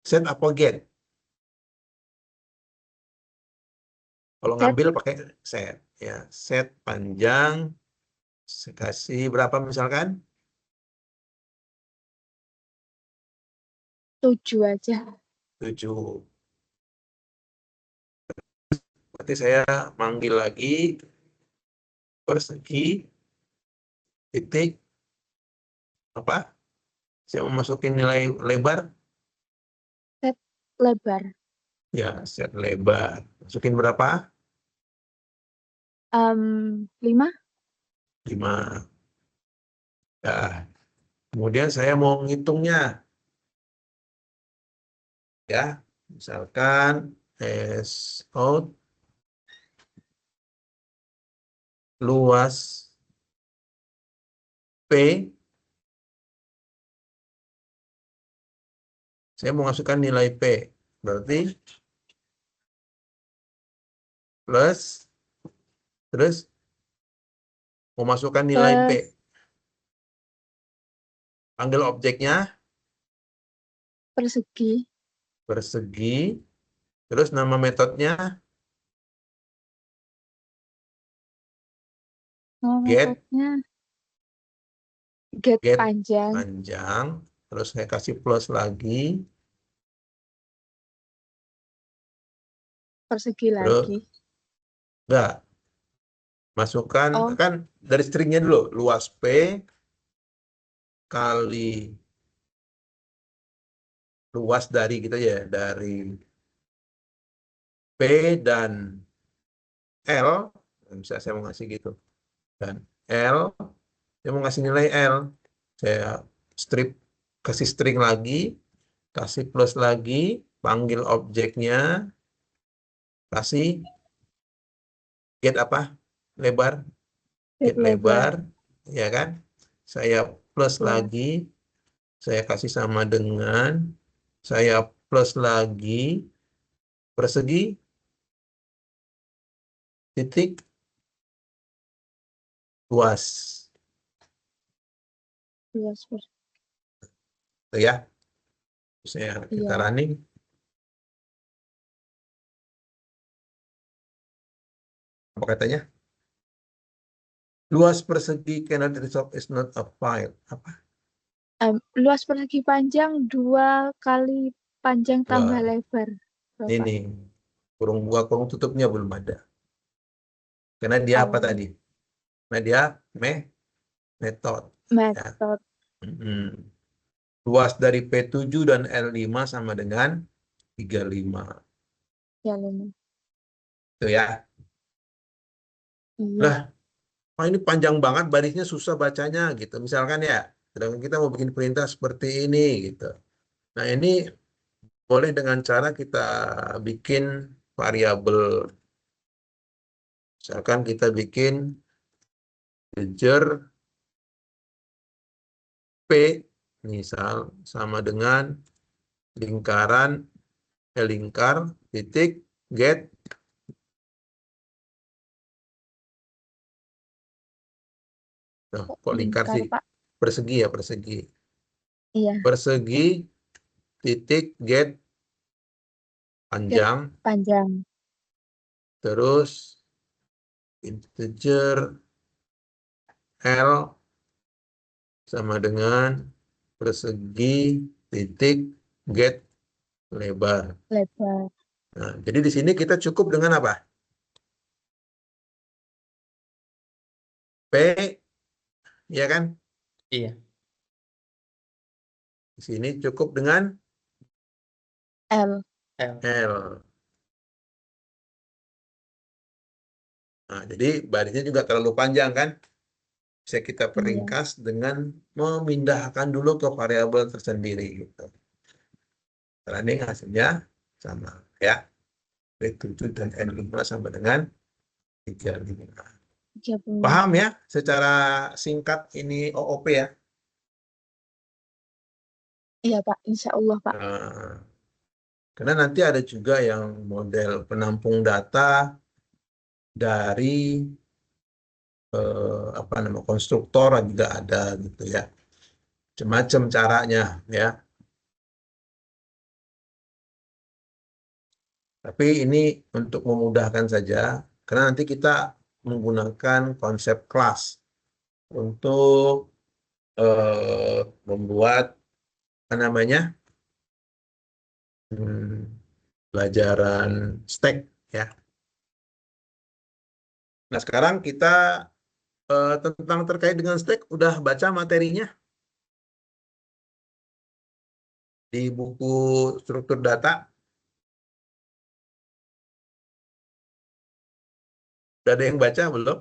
Set apa get? Kalau
Set.
ngambil pakai set. Ya, set panjang. Saya kasih berapa misalkan?
7 aja.
7. Berarti saya manggil lagi persegi, titik, apa? Saya mau masukin nilai lebar.
Set lebar.
Ya, set lebar. Masukin berapa?
5.
5. Nah, kemudian saya mau ngitungnya. Ya, misalkan S out luas P. Saya mau masukkan nilai P. Berarti plus, terus mau masukkan nilai P.
Plus.
Panggil objeknya
Persegi.
persegi. Terus nama metodenya get
Metodenya get
get
panjang.
panjang. Terus saya kasih plus lagi.
Persegi
Terus
lagi.
enggak. Masukkan
Oh.
kan dari stringnya dulu. Luas P kali luas dari gitu ya. Dari P dan L. Bisa saya mau ngasih gitu. Dan L. Saya mau ngasih nilai L. Saya strip, kasih string lagi. Kasih plus lagi. Panggil objeknya. Kasih get apa? Lebar. Get lebar. Ya kan? Saya plus
Ya.
lagi. Saya kasih sama dengan. Saya plus lagi. Persegi. Titik. Luas.
Luas.
Itu ya. Kita running. Apa katanya? Luas persegi cannot resolve is not a file. Apa?
Luas persegi panjang 2 kali panjang tambah lebar. Bapak.
Ini kurung buka kurung tutupnya belum ada. Karena dia apa tadi? Nah dia metode.
Metode.
Ya. Luas dari P7 dan L5 sama dengan 35.
Ya, ini.
Itu ya.
Iya.
Lah, ini panjang banget barisnya susah bacanya gitu. Misalkan ya, sedangkan kita mau bikin perintah seperti ini gitu. Nah, ini boleh dengan cara kita bikin variabel. Misalkan kita bikin integer P Misal sama dengan lingkar titik get. Nah, kok lingkar
Lingkar,
sih?
Pak.
Persegi ya, persegi.
Iya,
Persegi titik get
get
panjang,
panjang.
terus integer L sama dengan persegi titik get lebar.
Lebar.
Nah, jadi di sini kita cukup dengan apa? P, ya kan?
Iya.
Di sini cukup dengan
L.
L.
L. Nah, jadi barisnya juga terlalu panjang kan? Bisa kita
Iya.
peringkas dengan memindahkan dulu ke variabel tersendiri gitu. Running hasilnya sama ya. B7 dan N5 sama dengan 35.
35.
Paham ya secara singkat ini OOP ya?
Iya, Pak. Insya Allah, Pak.
Nah, karena nanti ada juga yang model penampung data dari apa namanya konstruktor juga ada gitu ya. Macam-macam caranya ya. Tapi ini untuk memudahkan saja, karena nanti kita menggunakan konsep kelas untuk membuat apa namanya pelajaran stack ya. Nah sekarang kita tentang terkait dengan stack udah baca materinya di buku struktur data. Udah ada yang baca belum?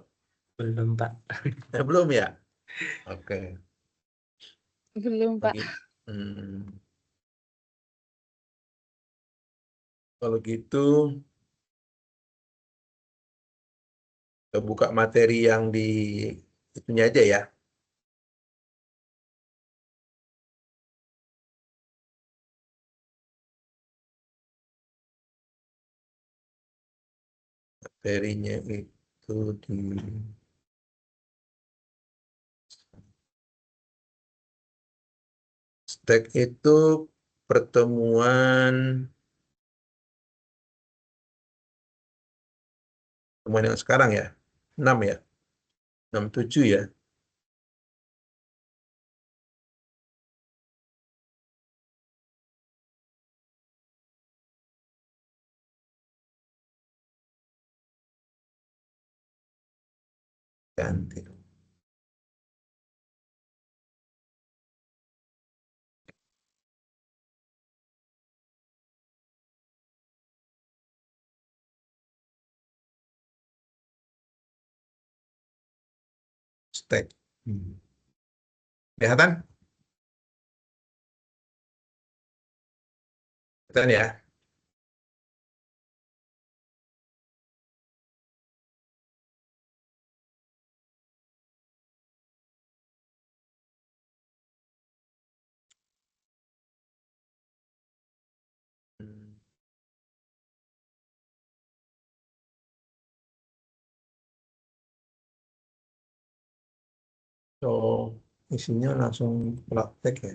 Belum, Pak.
Belum ya? Oke.
Belum, Pak.
Kalau gitu kita buka materi yang di itunya aja ya. Materinya itu di stack itu pertemuan yang sekarang ya, 6 ya, 67 ya. Ganti. Stack. Kelihatan? Kelihatan ya? So, isinya langsung praktek ya.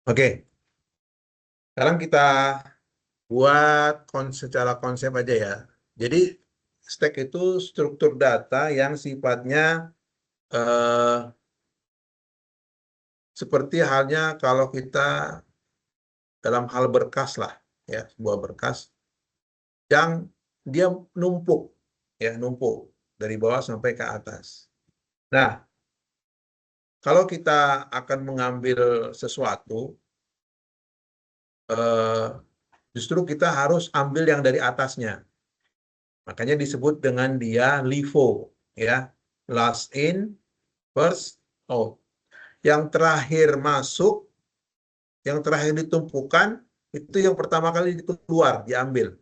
Oke, sekarang kita buat secara konsep aja ya. Jadi, stack itu struktur data yang sifatnya seperti halnya kalau kita dalam hal berkas lah, ya, sebuah berkas yang dia numpuk, ya, numpuk dari bawah sampai ke atas. Nah, kalau kita akan mengambil sesuatu, justru kita harus ambil yang dari atasnya. Makanya disebut dengan dia LIFO, ya, last in, first out. Yang terakhir masuk, yang terakhir ditumpukan, itu yang pertama kali keluar, diambil.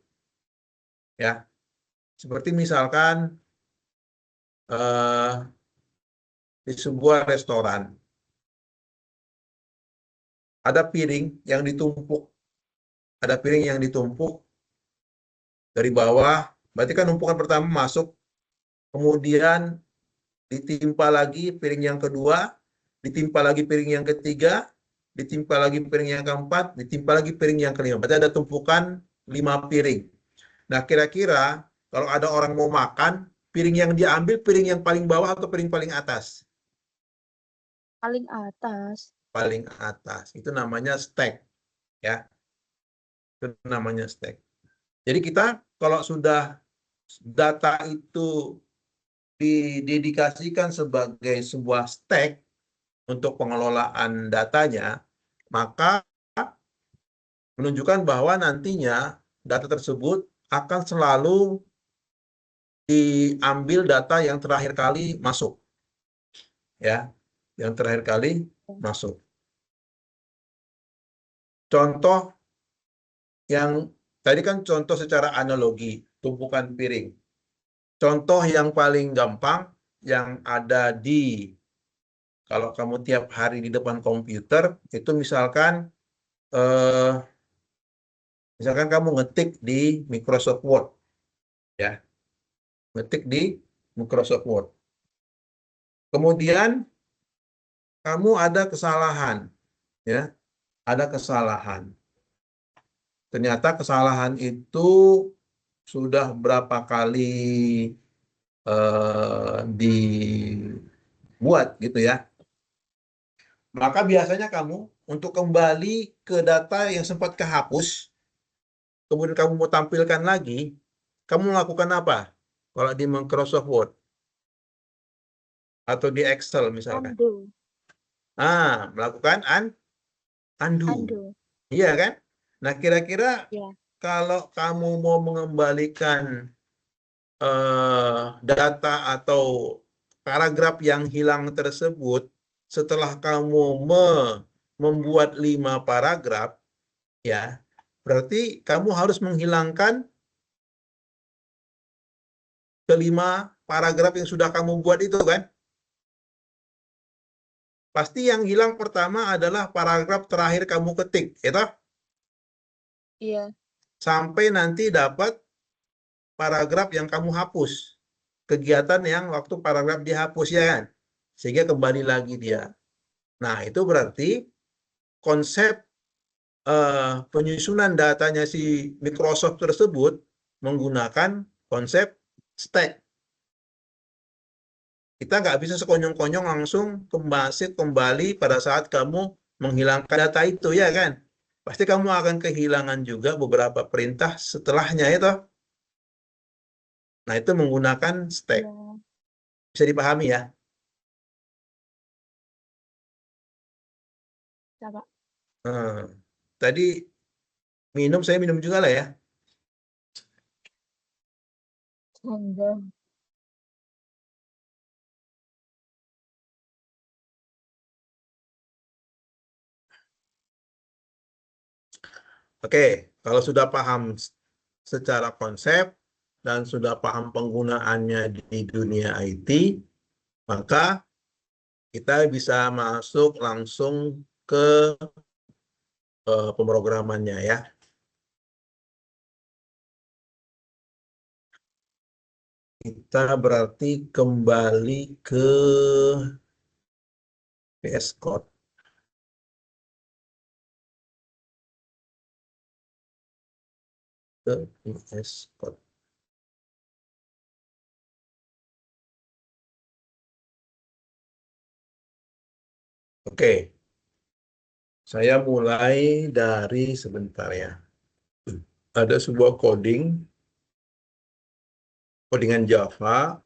Ya, seperti misalkan di sebuah restoran. Ada piring yang ditumpuk. Ada piring yang ditumpuk dari bawah. Berarti kan tumpukan pertama masuk, kemudian ditimpa lagi piring yang kedua, ditimpa lagi piring yang ketiga, ditimpa lagi piring yang keempat, ditimpa lagi piring yang kelima. Berarti ada tumpukan 5 piring. Nah, kira-kira kalau ada orang mau makan, piring yang diambil piring yang paling bawah atau piring paling atas?
Paling atas.
Paling atas. Itu namanya stack, ya. Itu namanya stack. Jadi kita kalau sudah data itu didedikasikan sebagai sebuah stack untuk pengelolaan datanya, maka menunjukkan bahwa nantinya data tersebut akan selalu diambil data yang terakhir kali masuk. Ya, yang terakhir kali masuk. Contoh yang tadi kan contoh secara analogi, tumpukan piring. Contoh yang paling gampang yang ada di, kalau kamu tiap hari di depan komputer, itu misalkan kamu ngetik di Microsoft Word, ya, ngetik di Microsoft Word. Kemudian kamu ada kesalahan, ya, ada kesalahan. Ternyata kesalahan itu sudah berapa kali dibuat, gitu ya. Maka biasanya kamu untuk kembali ke data yang sempat kehapus, kemudian kamu mau tampilkan lagi, kamu melakukan apa? Kalau di Microsoft Word atau di Excel misalkan.
Undo.
Melakukan undo.
Undo.
Iya kan? Nah, kira-kira
Ya.
kalau kamu mau mengembalikan data atau paragraf yang hilang tersebut setelah kamu membuat 5 paragraf, ya, berarti kamu harus menghilangkan kelima paragraf yang sudah kamu buat itu kan? Pasti yang hilang pertama adalah paragraf terakhir kamu ketik, ya toh?
Iya.
Sampai nanti dapat paragraf yang kamu hapus. Kegiatan yang waktu paragraf dihapus, ya kan? Sehingga kembali lagi dia. Nah, itu berarti konsep penyusunan datanya si Microsoft tersebut menggunakan konsep stack. Kita nggak bisa sekonyong-konyong langsung kembali pada saat kamu menghilangkan data itu, ya kan? Pasti kamu akan kehilangan juga beberapa perintah setelahnya itu. Nah, itu menggunakan stack.
Ya.
Bisa dipahami ya?
Coba.
Tadi saya minum juga lah ya.
Enggak.
Oke, kalau sudah paham secara konsep dan sudah paham penggunaannya di dunia IT, maka kita bisa masuk langsung ke pemrogramannya ya. Kita berarti kembali ke VS Code. Ke VS Code. Oke, saya mulai dari sebentar ya. Ada sebuah codingan Java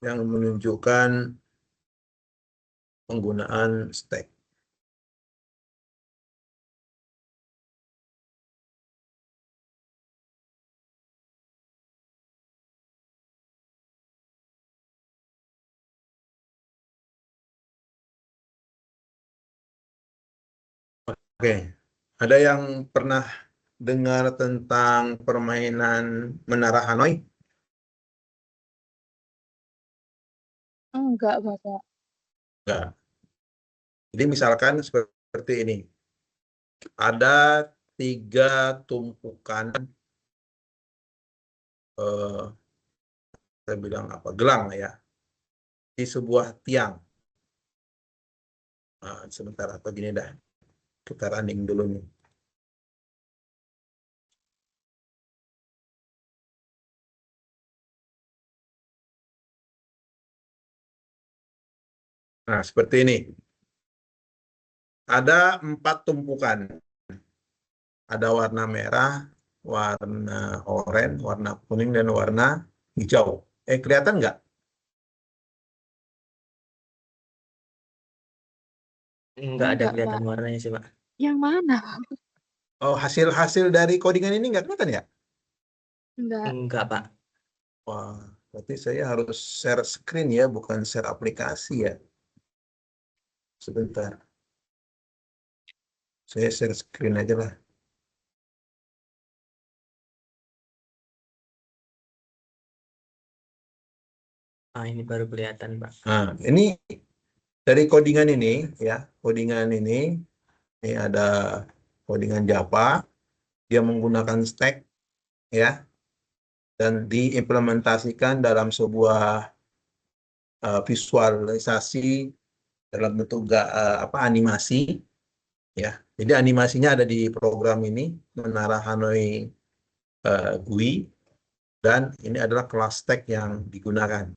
yang menunjukkan penggunaan stack. Oke, ada yang pernah dengar tentang permainan menara Hanoi?
Enggak, Bapak.
Enggak. Jadi misalkan seperti ini. Ada 3 tumpukan, saya bilang apa, gelang ya, di sebuah tiang. Nah, sebentar, atau gini dah. Kita running dulu nih. Nah, seperti ini. Ada 4 tumpukan. Ada warna merah, warna oranye, warna kuning, dan warna hijau. Kelihatan nggak?
Nggak ada
Enggak,
kelihatan
Pak.
warnanya sih, Pak.
Yang mana?
Oh, hasil dari codingan ini nggak kelihatan ya?
Enggak.
Enggak, Pak.
Wah, berarti saya harus share screen ya, bukan share aplikasi ya. Sebentar. Saya share screen aja lah.
Ini baru kelihatan, Pak.
Nah, ini dari codingan ini ya, codingan ini ada codingan Java, dia menggunakan stack ya, dan diimplementasikan dalam sebuah visualisasi dalam bentuk animasi ya. Jadi animasinya ada di program ini, Menara Hanoi GUI, dan ini adalah kelas stack yang digunakan.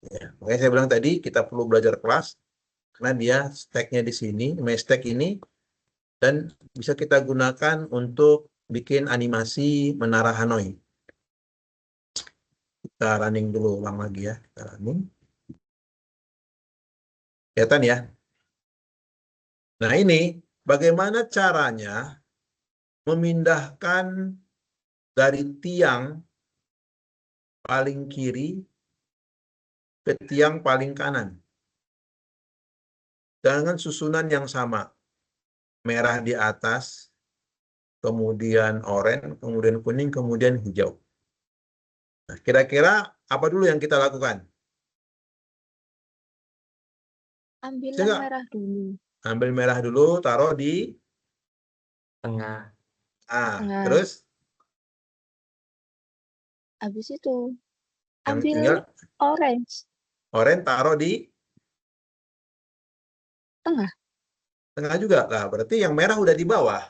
Ya. Makanya saya bilang tadi kita perlu belajar kelas karena dia stack-nya di sini, stack ini, dan bisa kita gunakan untuk bikin animasi Menara Hanoi. Kita running dulu ulang lagi ya. Kita running. Kelihatan ya? Nah ini bagaimana caranya memindahkan dari tiang paling kiri ke tiang paling kanan dengan susunan yang sama. Merah di atas, kemudian oranye, kemudian kuning, kemudian hijau. Nah, kira-kira apa dulu yang kita lakukan?
Ambil
Saya
yang
nggak?
merah dulu.
Ambil merah dulu, taruh di
Tengah.
Tengah.
terus
Habis itu
yang
ambil
tinggal
orange.
oranye taruh di
Tengah.
tengah juga. Nah, berarti yang merah udah di bawah.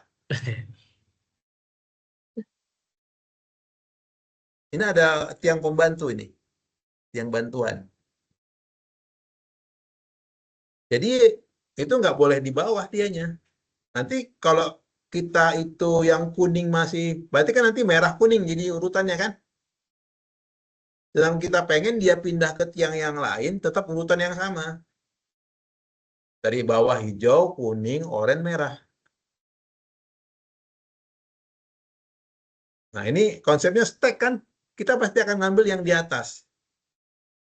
Ini ada tiang pembantu ini, tiang bantuan. Jadi itu nggak boleh di bawah dianya. Nanti kalau kita itu yang kuning masih, berarti kan nanti merah kuning jadi urutannya kan. Sedang kita pengen dia pindah ke tiang yang lain, tetap urutan yang sama. Dari bawah hijau, kuning, oranye, merah. Nah ini konsepnya stack kan, kita pasti akan ngambil yang di atas.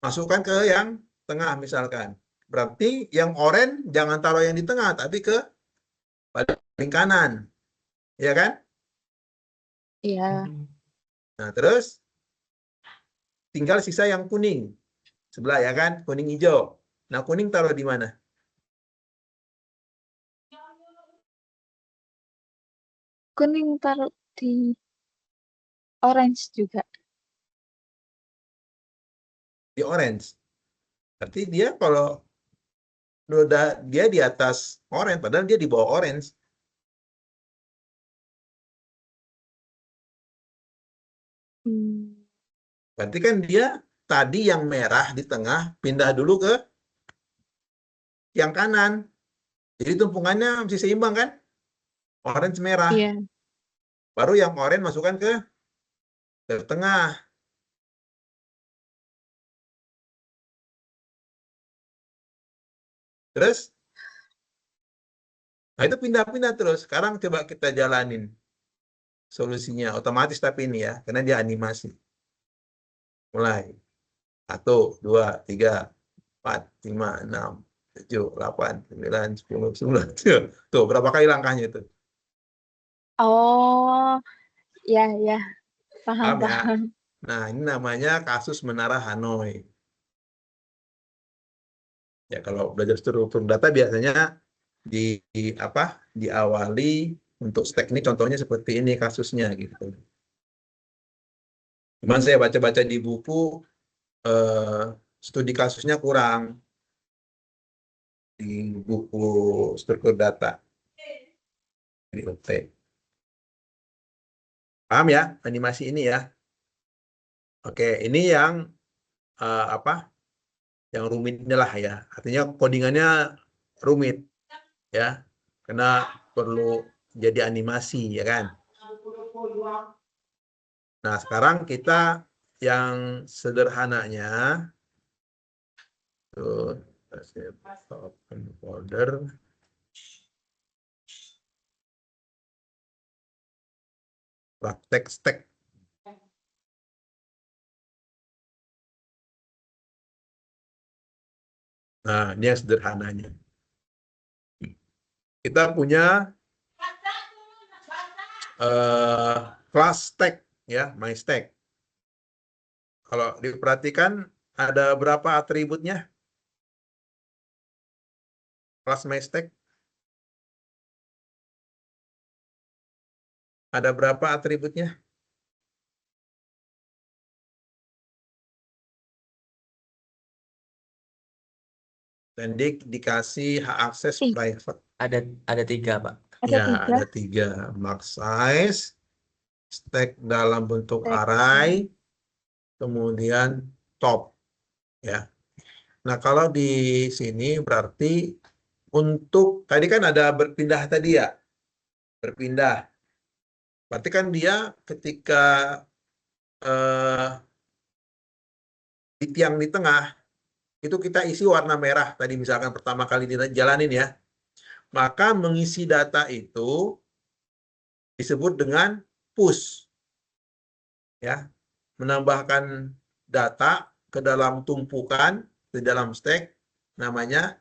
Masukkan ke yang tengah misalkan. Berarti yang oranye jangan taruh yang di tengah, tapi ke paling kanan. Ya kan?
Iya.
Nah terus tinggal sisa yang kuning. Sebelah ya kan? Kuning hijau. Nah kuning taruh di mana?
Kuning taruh di orange juga.
Di orange. Berarti dia kalau dia di atas orange, padahal dia di bawah orange. Berarti kan dia tadi yang merah di tengah pindah dulu ke yang kanan. Jadi tumpukannya mesti seimbang kan? Orange merah.
Iya.
Baru yang orange masukkan ke tengah. Terus, nah itu pindah-pindah terus. Sekarang coba kita jalanin solusinya. Otomatis tapi ini ya, karena dia animasi. Mulai. 1, 2, 3, 4, 5, 6, 7, 8, 9, 10, 11. Tuh, berapa kali langkahnya itu?
Oh, ya, ya. Paham,
Paham ya?
paham.
Nah, ini namanya kasus Menara Hanoi. Ya, kalau belajar struktur data biasanya diawali untuk teknik contohnya seperti ini kasusnya gitu. Cuman saya baca-baca di buku studi kasusnya kurang di buku struktur data di UT. Paham ya animasi ini ya? Oke, ini yang yang rumitnya lah ya. Artinya codingannya rumit ya, karena perlu jadi animasi ya kan. Nah, sekarang kita yang sederhananya tuh, open folder. Praktek stack. Nah, ini yang sederhananya. Kita punya kelas stack ya, my stack. Kalau diperhatikan ada berapa atributnya? Kelas my stack. Ada berapa atributnya? Dan dikasih hak akses private.
Ada 3, Pak.
Ada 3. Max size, stack dalam bentuk array, kemudian top. Ya. Nah, kalau di sini berarti untuk tadi kan ada berpindah tadi ya. Berpindah. Berarti kan dia ketika di tiang di tengah itu kita isi warna merah tadi misalkan pertama kali dijalanin ya. Maka mengisi data itu disebut dengan push. Ya. Menambahkan data ke dalam tumpukan di dalam stack namanya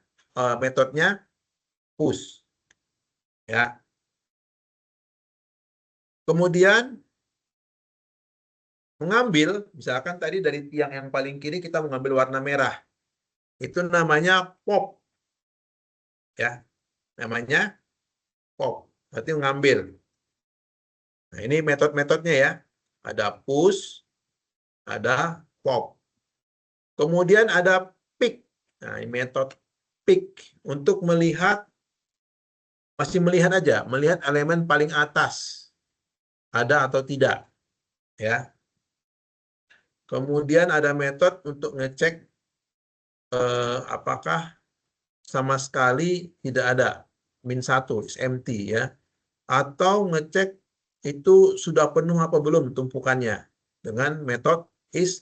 metodenya push. Ya. Kemudian mengambil, misalkan tadi dari tiang yang paling kiri kita mengambil warna merah. Itu namanya pop. Ya. Namanya pop. Berarti mengambil. Nah, ini metode-metodenya ya. Ada push, ada pop. Kemudian ada pick. Nah, ini metode pick untuk melihat, masih melihat aja, melihat elemen paling atas. Ada atau tidak. Ya. Kemudian ada metode untuk ngecek apakah sama sekali tidak ada, -1, is empty ya. Atau ngecek itu sudah penuh apa belum tumpukannya dengan metode is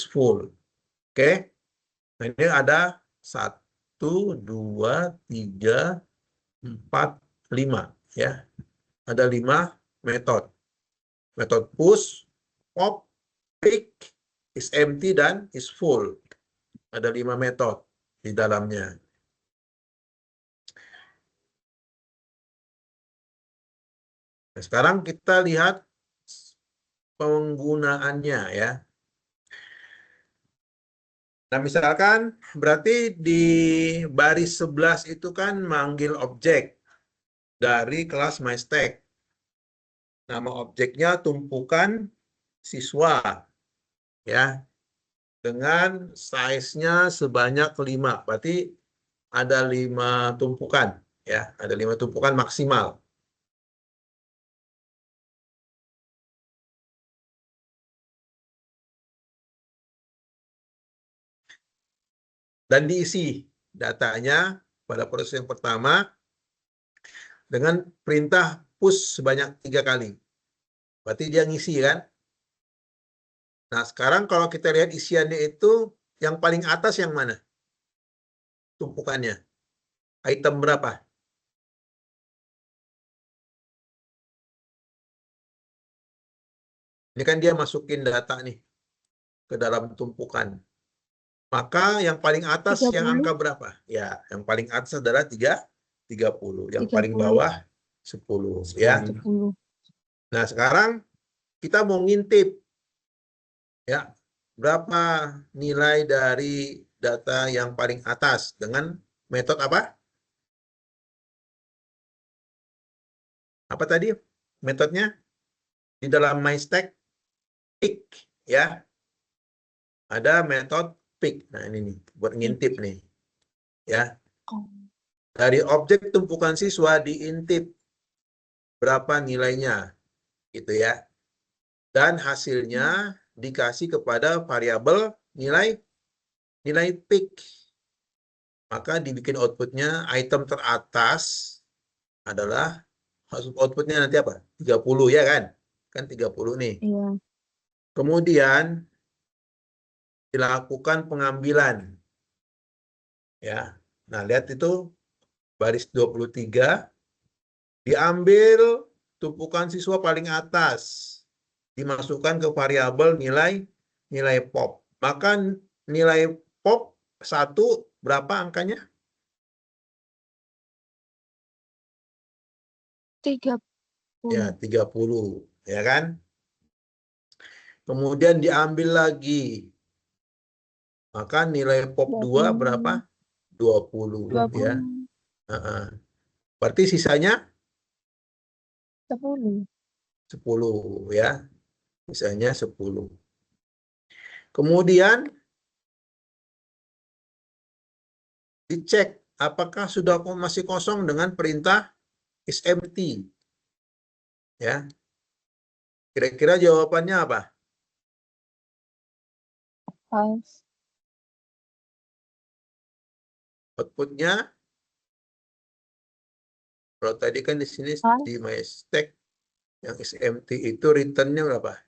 full. Oke. Nah, ini ada 1, 2, 3, 4, 5 ya. Ada 5 metode. Metode push, pop, pick, is empty, dan is full. Ada 5 metode di dalamnya. Nah, sekarang kita lihat penggunaannya ya. Nah, misalkan berarti di baris 11 itu kan manggil objek dari kelas MyStack. Nama objeknya tumpukan siswa ya. Dengan size-nya sebanyak 5. Berarti ada 5 tumpukan ya, ada 5 tumpukan maksimal. Dan diisi datanya pada proses yang pertama dengan perintah push sebanyak 3 kali. Berarti dia ngisi kan? Nah, sekarang kalau kita lihat isiannya itu yang paling atas yang mana? Tumpukannya. Item berapa? Ini kan dia masukin data nih ke dalam tumpukan. Maka yang paling atas
30.
yang angka berapa? Ya, yang paling atas adalah 30. Yang
30.
paling bawah 10 ya.
10.
Nah, sekarang kita mau ngintip ya berapa nilai dari data yang paling atas dengan metode apa? Apa tadi metodenya? Di dalam MyStack pick ya. Ada metode pick. Nah, ini nih buat ngintip nih. Ya. Dari objek tumpukan siswa diintip berapa nilainya gitu ya. Dan hasilnya dikasih kepada variabel nilai pick. Maka dibikin outputnya item teratas adalah outputnya nanti apa? 30 ya kan? Kan 30 nih.
Iya.
Kemudian dilakukan pengambilan. Ya. Nah, lihat itu baris 23 diambil tumpukan siswa paling atas. Dimasukkan ke variabel nilai pop. Maka nilai pop 1 berapa angkanya?
30.
Ya, 30. Ya kan? Kemudian diambil lagi. Maka nilai pop 2 berapa? 20.
20.
Ya. Berarti sisanya
10.
10 ya. Sisanya 10. Kemudian dicek apakah sudah masih kosong dengan perintah is empty. Ya. Kira-kira jawabannya apa?
False.
Outputnya, kalau tadi kan di sini di MyStack yang is empty itu returnnya berapa?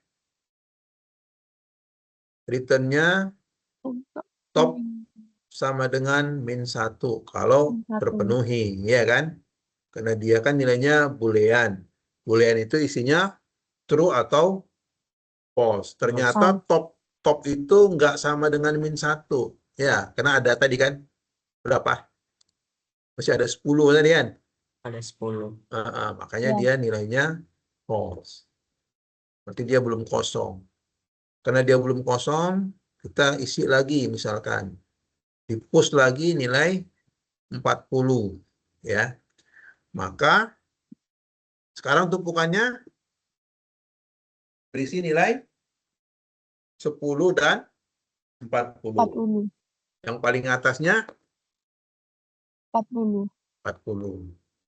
Returnnya top sama dengan -1 kalau terpenuhi, ya kan? Karena dia kan nilainya boolean. Boolean itu isinya true atau false. Ternyata top itu nggak sama dengan -1. Ya, karena ada tadi kan berapa? Masih ada 10 tadi kan?
Ada 10.
Makanya dia nilainya false. Berarti dia belum kosong. Karena dia belum kosong, kita isi lagi misalkan. Di-push lagi nilai 40. Ya. Maka sekarang tumpukannya berisi nilai 10 dan 40. Yang paling atasnya
40.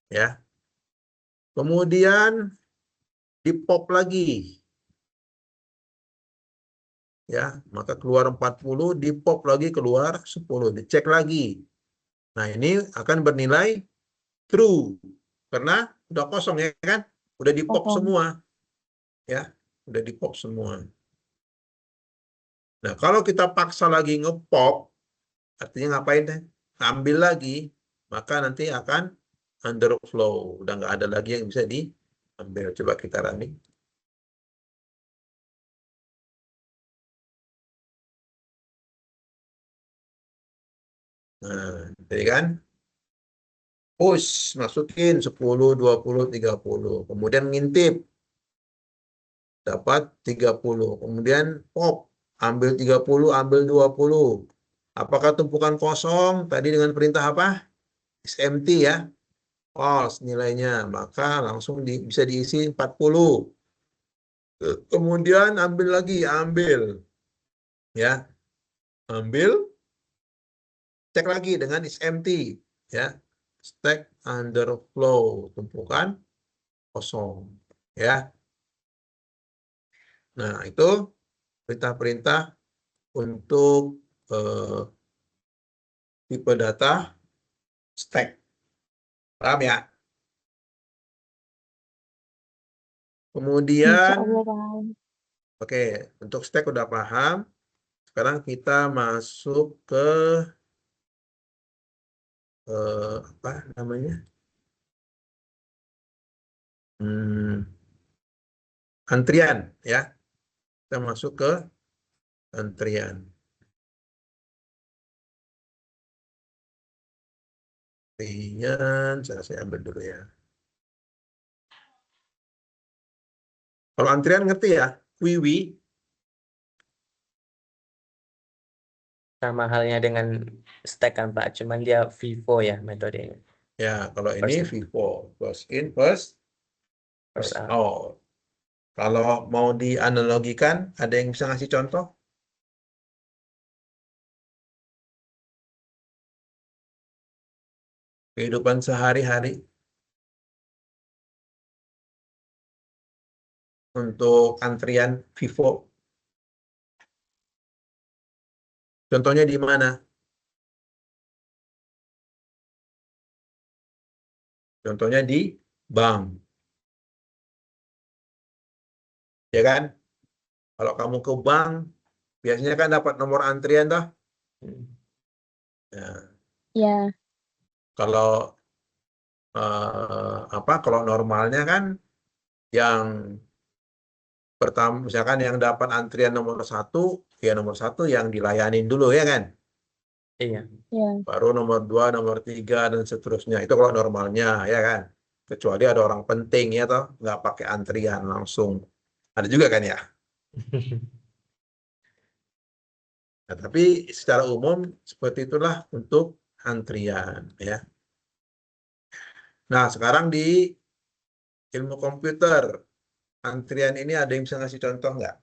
Ya. Kemudian di-pop lagi. Ya, maka keluar 40, di-pop lagi keluar 10, dicek lagi. Nah, ini akan bernilai true karena udah kosong ya kan? Udah di-pop semua. Ya, udah di-pop semua. Nah, kalau kita paksa lagi nge-pop, artinya ngapain deh? Ambil lagi, maka nanti akan underflow. Udah nggak ada lagi yang bisa diambil. Coba kita running. Nah, jadi kan? Push, masukin 10, 20, 30. Kemudian ngintip. Dapat 30. Kemudian pop, ambil 30, ambil 20. Apakah tumpukan kosong? Tadi dengan perintah apa? Is empty ya. False nilainya. Maka langsung bisa diisi 40. Kemudian ambil lagi, ambil. Ya. Ambil. Cek lagi dengan is empty. Ya. Stack underflow. Tumpukan kosong. Ya. Nah, itu perintah-perintah untuk tipe data stack. Paham ya? Kemudian, oke, untuk stack udah paham. Sekarang kita masuk ke apa namanya? Antrian ya. Kita masuk ke antrian. Antrian, saya ambil dulu ya. Kalau antrian ngerti ya? Wiwi.
Sama halnya dengan stack kan Pak, cuman dia FIFO ya metodenya.
Ya, kalau ini
First in,
FIFO, first in, first
first out.
out. Kalau mau dianalogikan, ada yang bisa ngasih contoh? Kehidupan sehari-hari untuk antrian FIFO. Contohnya di mana? Contohnya di bank. Ya kan? Kalau kamu ke bank, biasanya kan dapat nomor antrian dah. Ya.
Ya,
Kalau kalau normalnya kan yang pertama, misalkan yang dapat antrian nomor satu, ya nomor satu yang dilayanin dulu ya kan.
Iya.
ya,
Baru nomor dua, nomor tiga dan seterusnya. Itu kalau normalnya ya kan. Kecuali ada orang penting ya toh, nggak pakai antrian langsung. Ada juga kan ya. Nah, tapi secara umum seperti itulah untuk antrian ya. Nah, sekarang di ilmu komputer, antrian ini ada yang bisa ngasih contoh nggak?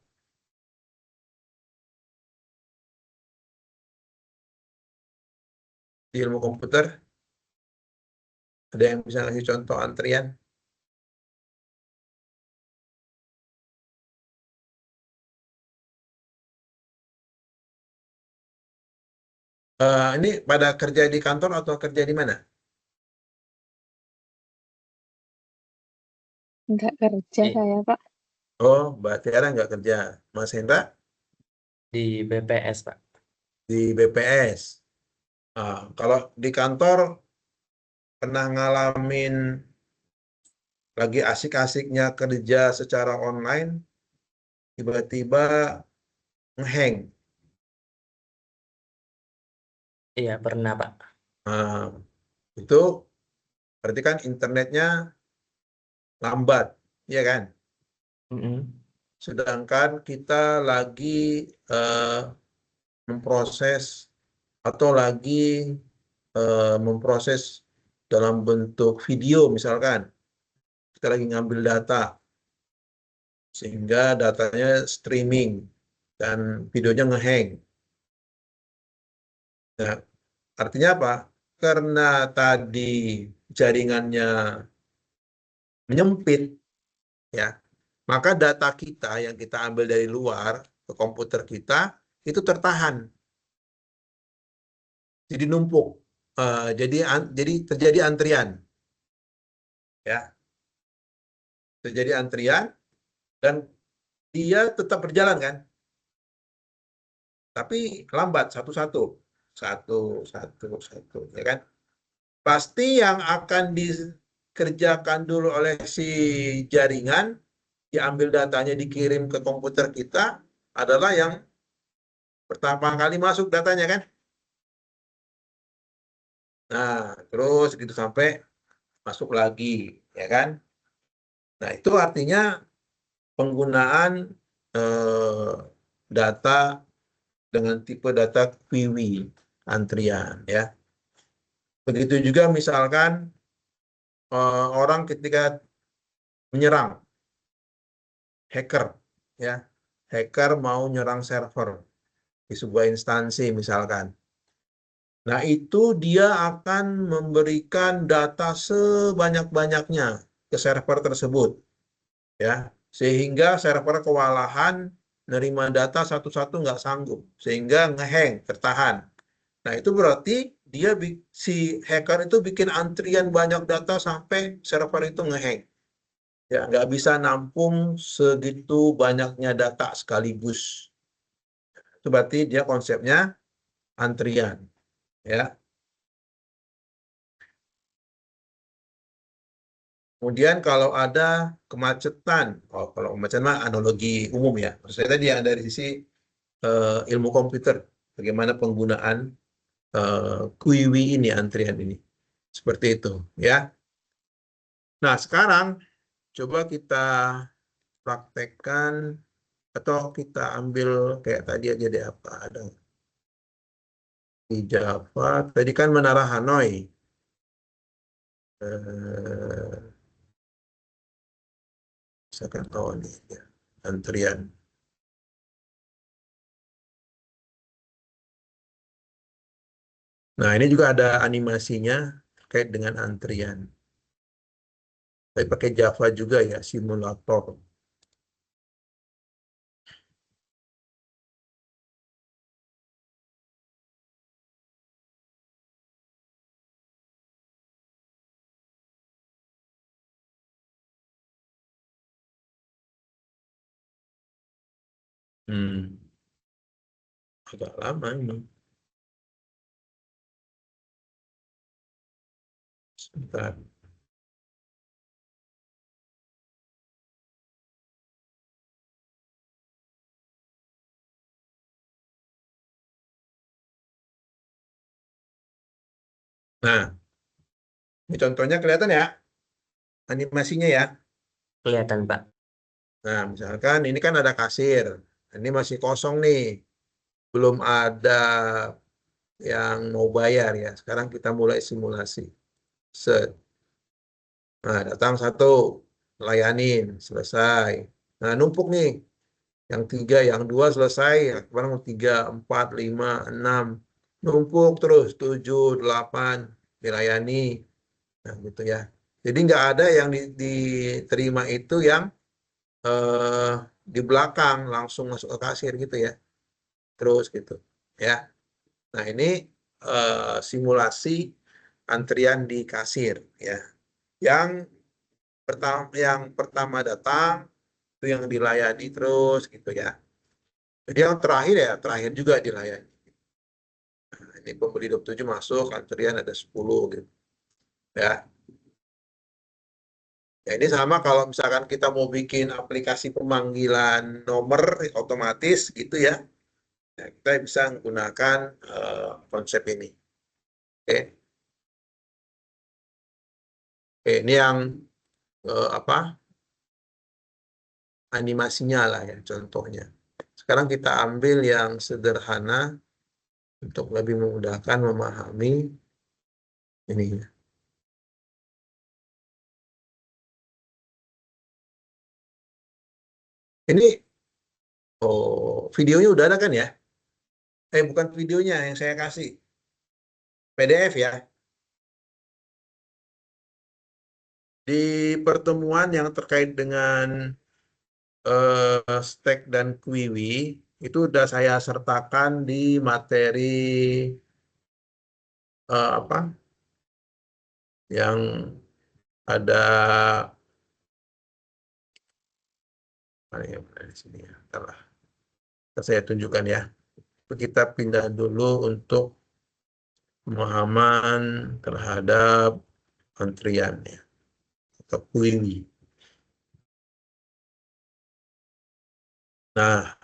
Di ilmu komputer, ada yang bisa ngasih contoh antrian? Ini pada kerja di kantor atau kerja di mana?
nggak kerja
Iya,
saya, Pak.
Oh, Mbak Tiara nggak kerja. Mas Hendra
di BPS Pak.
di BPS. Kalau di kantor pernah ngalamin lagi asik-asiknya kerja secara online, tiba-tiba ngeheng.
Iya pernah Pak.
Nah, itu berarti kan internetnya lambat, ya kan?
Mm-mm.
Sedangkan kita lagi eh, memproses atau lagi memproses dalam bentuk video misalkan. Kita lagi ngambil data, sehingga datanya streaming dan videonya ngehang. Nah, artinya apa? Karena tadi jaringannya menyempit, ya, maka data kita yang kita ambil dari luar ke komputer kita itu tertahan, jadi numpuk. Jadi terjadi antrian, ya, terjadi antrian dan dia tetap berjalan kan, tapi lambat satu-satu, satu, satu, satu, ya kan? Pasti yang akan dikerjakan dulu oleh si jaringan, diambil datanya dikirim ke komputer kita adalah yang pertama kali masuk datanya kan. Nah, terus gitu sampai masuk lagi, ya kan? Nah, itu artinya penggunaan eh, data dengan tipe data QW antrian, ya. Begitu juga misalkan orang ketika menyerang, hacker, ya, hacker mau nyerang server di sebuah instansi misalkan. Nah, itu dia akan memberikan data sebanyak-banyaknya ke server tersebut, ya, sehingga server kewalahan nerima data satu-satu nggak sanggup, sehingga ngehang, tertahan. Nah, itu berarti si hacker itu bikin antrian banyak data sampai server itu ngehang. Ya, nggak bisa nampung segitu banyaknya data sekaligus. Itu berarti dia konsepnya antrian, ya. Kemudian kalau ada kemacetan, kalau kemacetan mah analogi umum ya. Maksudnya tadi yang dari sisi ilmu komputer, bagaimana penggunaan QIWI ini, antrian ini. Seperti itu, ya. Nah, sekarang coba kita praktekkan atau kita ambil kayak tadi aja deh, apa ada Di Java, tadi kan Menara Hanoi. Misalkan, oh ini ya, antrian. Nah, ini juga ada animasinya terkait dengan antrian. Saya pakai Java juga ya, simulator. Agak lama ini. Sebentar. Nah, ini contohnya kelihatan ya, animasinya ya.
Kelihatan, Pak.
Nah, misalkan ini kan ada kasir. Ini masih kosong nih. Belum ada yang mau bayar ya. Sekarang kita mulai simulasi. Set. Nah, datang satu, layanin, selesai. Nah, numpuk nih. Yang tiga, yang dua selesai. Sekarang 3, 4, 5, 6. Numpuk terus, 7, 8, dilayani. Nah, gitu ya. Jadi nggak ada yang diterima itu yang di belakang langsung masuk ke kasir gitu ya. Terus gitu. Ya. Nah, ini simulasi antrian di kasir ya. Yang pertama datang itu yang dilayani terus gitu ya. Jadi yang terakhir ya, terakhir juga dilayani. Nah, ini pembeli 27 masuk, antrian ada 10 gitu. Ya. Ya, ini sama kalau misalkan kita mau bikin aplikasi pemanggilan nomor otomatis gitu ya. Ya, kita bisa menggunakan konsep ini. Oke. Oke, ini yang apa? Animasinya lah ya contohnya. Sekarang kita ambil yang sederhana untuk lebih memudahkan memahami ini. Ini videonya udah ada kan ya? Bukan videonya yang saya kasih. PDF ya. Di pertemuan yang terkait dengan Stack dan Quiwi itu udah saya sertakan di materi apa yang ada di sini ya. Saya tunjukkan ya. Kita pindah dulu untuk pemahaman terhadap antrian ya, atau Quiwi. Nah,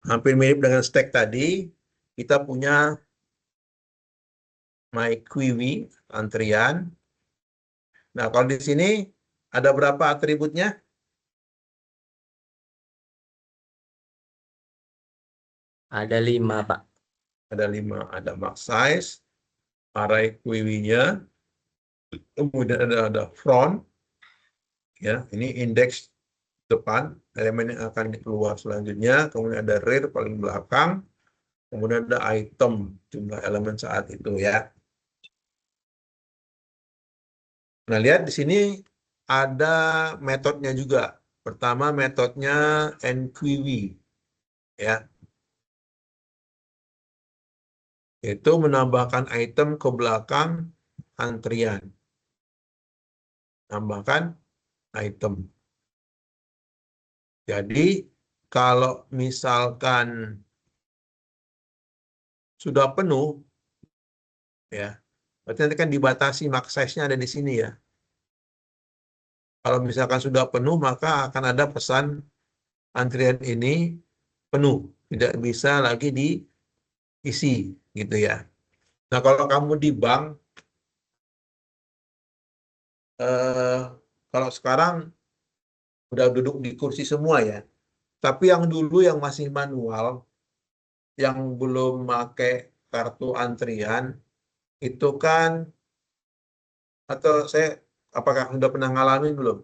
hampir mirip dengan Stack tadi. Kita punya My Quiwi antrian. Nah, kalau di sini ada berapa atributnya?
Ada 5, Pak.
Ada 5. Ada max size, array Quiwi-nya, kemudian ada front, ya, ini indeks depan, elemen yang akan keluar selanjutnya, kemudian ada rear paling belakang, kemudian ada item, jumlah elemen saat itu ya. Nah, lihat di sini ada metodenya juga. Pertama metodnya enquiry, ya. Itu menambahkan item ke belakang antrian. Tambahkan item. Jadi, kalau misalkan sudah penuh, ya, berarti nanti kan dibatasi max size-nya ada di sini ya. Kalau misalkan sudah penuh, maka akan ada pesan antrian ini penuh, tidak bisa lagi diisi, gitu ya. Nah, kalau kamu di bank, kalau sekarang udah duduk di kursi semua ya, tapi yang dulu yang masih manual, yang belum pakai kartu antrian itu kan, atau saya apakah sudah pernah ngalamin belum?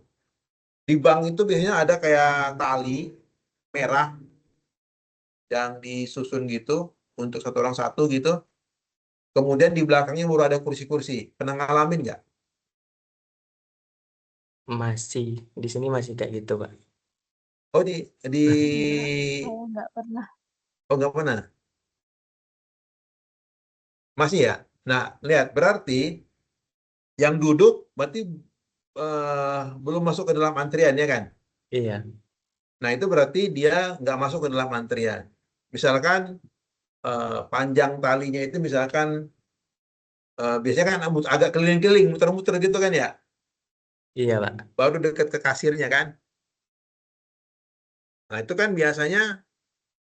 Di bank itu biasanya ada kayak tali merah yang disusun gitu untuk satu orang satu gitu. Kemudian di belakangnya baru ada kursi-kursi. Pernah ngalamin nggak?
Masih di sini masih kayak gitu, Pak.
Oh di
Saya nggak pernah.
oh nggak pernah. Masih ya. Nah lihat berarti yang duduk berarti belum masuk ke dalam antrian ya kan?
Iya,
Nah itu berarti dia nggak masuk ke dalam antrian. Misalkan panjang talinya itu misalkan biasanya kan agak keliling-keliling, muter-muter gitu kan ya.
iya, Pak.
Baru dekat ke kasirnya kan. Nah itu kan biasanya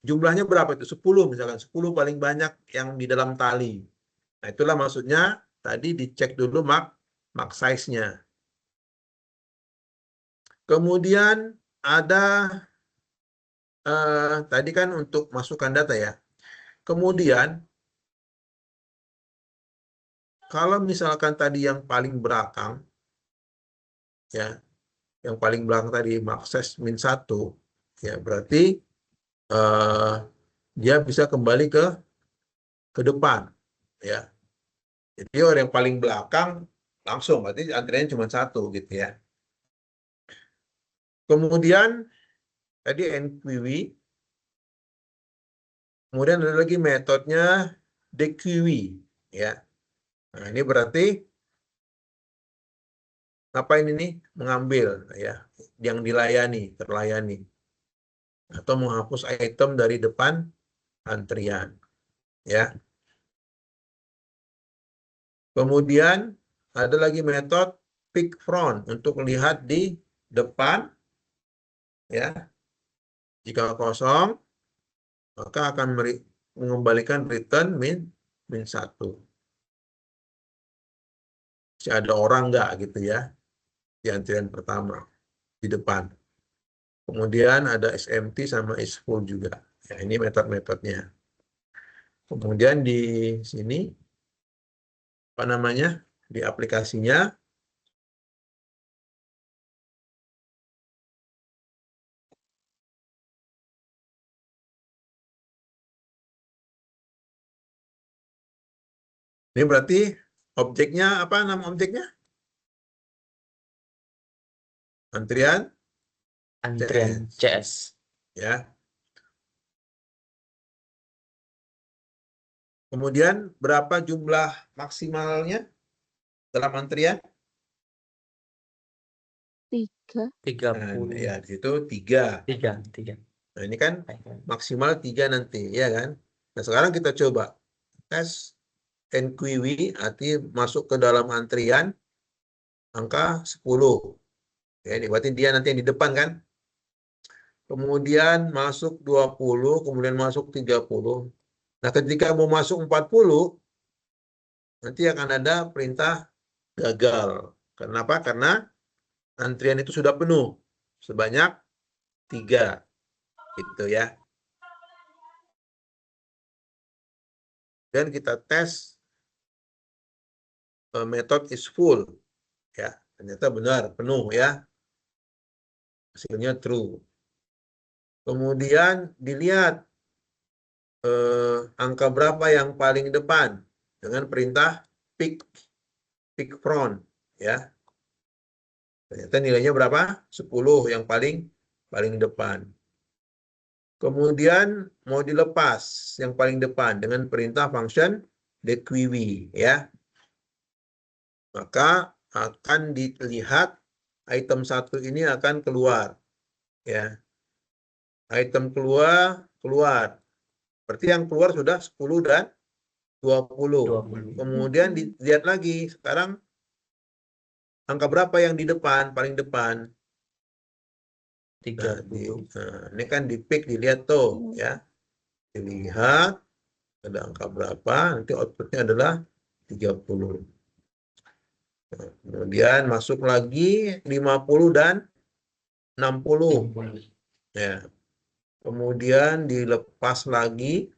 jumlahnya berapa itu? 10 misalkan. 10 paling banyak yang di dalam tali. Nah itulah maksudnya tadi dicek dulu mark size-nya. Kemudian ada tadi kan untuk masukkan data ya. Kemudian kalau misalkan tadi yang paling belakang ya, yang paling belakang tadi mark size -1 ya berarti eh, dia bisa kembali ke depan ya. Jadi orang yang paling belakang langsung berarti antriannya cuma 1 gitu ya. Kemudian tadi NQW, kemudian ada lagi metodenya DQW ya. Nah, ini berarti ngapain ini? Mengambil ya yang dilayani, terlayani atau menghapus item dari depan antrian ya. Kemudian ada lagi metode pick front untuk lihat di depan ya. Jika kosong maka akan mengembalikan return -1. Masih ada orang nggak gitu ya di antrian pertama di depan. Kemudian ada SMT sama is full juga. Ya, ini metode-metodenya. Kemudian di sini apa namanya? Di aplikasinya ini berarti objeknya apa nama objeknya? Antrian
Antrian CS.
ya. Kemudian berapa jumlah maksimalnya dalam antrian?
3.
30.
Ya di situ 3.
3.
Nah ini kan maksimal 3 nanti ya kan. Nah sekarang kita coba tes NQW arti masuk ke dalam antrian angka 10. Ya, ini berarti dia nanti yang di depan kan. Kemudian masuk 20, kemudian masuk 30. Nah, ketika mau masuk 40, nanti akan ada perintah gagal. Kenapa? Karena antrian itu sudah penuh. Sebanyak 3. Gitu ya. Dan kita tes metode is full. Ya, ternyata benar, penuh ya. Hasilnya true. Kemudian dilihat angka berapa yang paling depan dengan perintah pick front ya. Ternyata nilainya berapa? 10 yang paling depan. Kemudian mau dilepas yang paling depan dengan perintah function dequeue ya. Maka akan dilihat item 1 ini akan keluar ya. Item keluar. Berarti yang keluar sudah 10 dan 20. Kemudian dilihat lagi sekarang angka berapa yang di depan, paling depan.
30.
Nah, ini kan di pick dilihat tuh ya. Dilihat ada angka berapa, nanti outputnya adalah 30. Nah, kemudian masuk lagi 50 dan 60. Ya. Kemudian dilepas lagi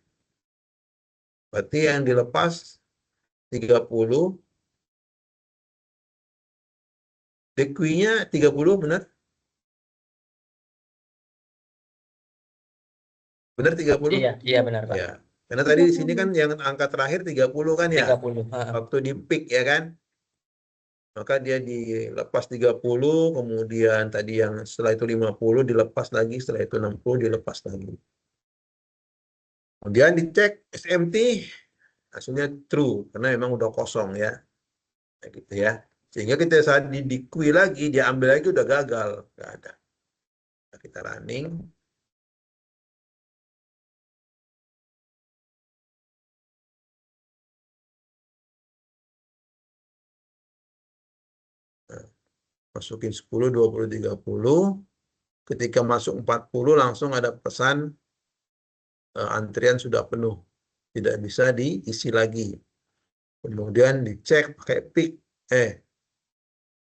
Berarti yang dilepas 30. DQ-nya 30 benar? Benar 30?
Iya, iya benar Pak.
Ya. Karena tadi di sini
30.
kan yang angka terakhir 30 kan ya.
30.
Waktu di peak ya kan. Maka dia dilepas 30, kemudian tadi yang setelah itu 50 dilepas lagi, setelah itu 60 dilepas lagi. Kemudian dicek SMT, hasilnya true, karena memang udah kosong ya. Kayak gitu ya. Sehingga kita saat di lagi, dia ambil lagi udah gagal. Nggak ada. Nah, kita running. Nah, masukin 10, 20, 30. Ketika masuk 40 langsung ada pesan antrian sudah penuh. Tidak bisa diisi lagi. Kemudian dicek pakai peak.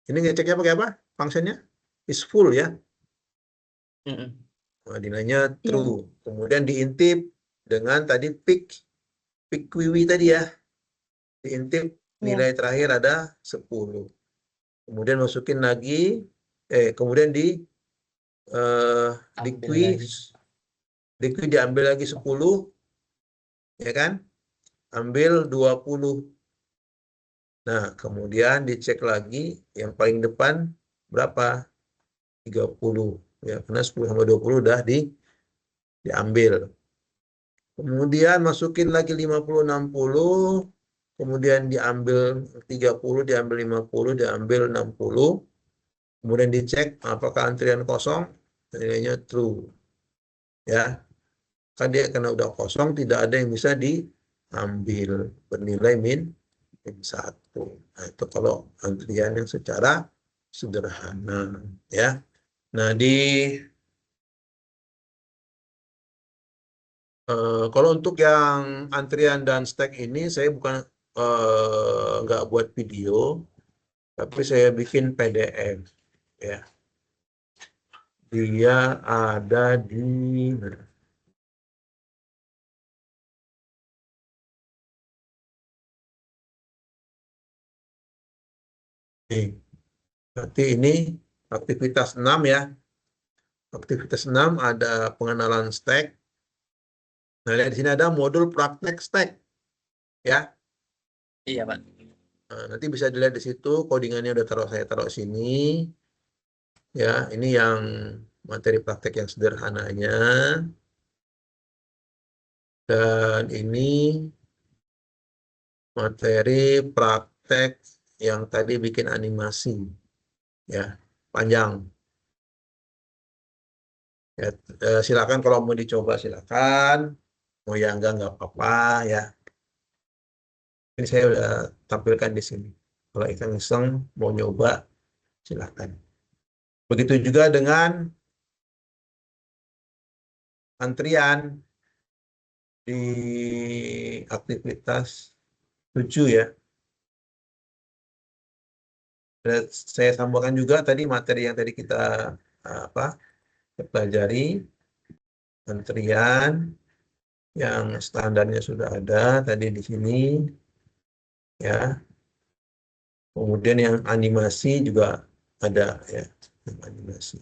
Ini ngeceknya pakai apa? Fungsinya is full ya. Nah, nilainya true. Kemudian diintip dengan tadi peak QW tadi ya. Diintip nilai terakhir ada 10. Kemudian masukin lagi, kemudian di diambil lagi 10, ya kan? Ambil 20. Nah, kemudian dicek lagi yang paling depan berapa? 30. Ya, karena 10 sama 20 udah diambil. Kemudian masukin lagi 50, 60. Kemudian diambil 30, diambil 50, diambil 60. Kemudian dicek apakah antrian kosong, nilainya true. Ya, kan dia karena udah kosong tidak ada yang bisa diambil, bernilai min 1. Nah, itu kalau antrian yang secara sederhana ya. Nah, kalau untuk yang antrian dan stack ini saya bukan nggak buat video, tapi saya bikin PDF ya. Dia ada di berarti ini aktivitas 6 ya. Aktivitas 6 ada pengenalan stack. Nah, lihat di sini ada modul praktek stack ya.
Iya, Pak.
Nah, nanti bisa dilihat di situ codingannya udah saya taruh sini. Ya, ini yang materi praktek yang sederhananya. Dan ini materi praktek yang tadi bikin animasi. Ya, panjang. Ya, silakan kalau mau dicoba silakan. Mau ya enggak apa-apa ya. Ini saya udah tampilkan di sini. Kalau iseng-iseng mau nyoba silakan. Begitu juga dengan antrian di aktivitas 7 ya. Saya sambungkan juga tadi materi yang tadi kita pelajari, antrian yang standarnya sudah ada tadi di sini ya. Kemudian yang animasi juga ada ya, animasi.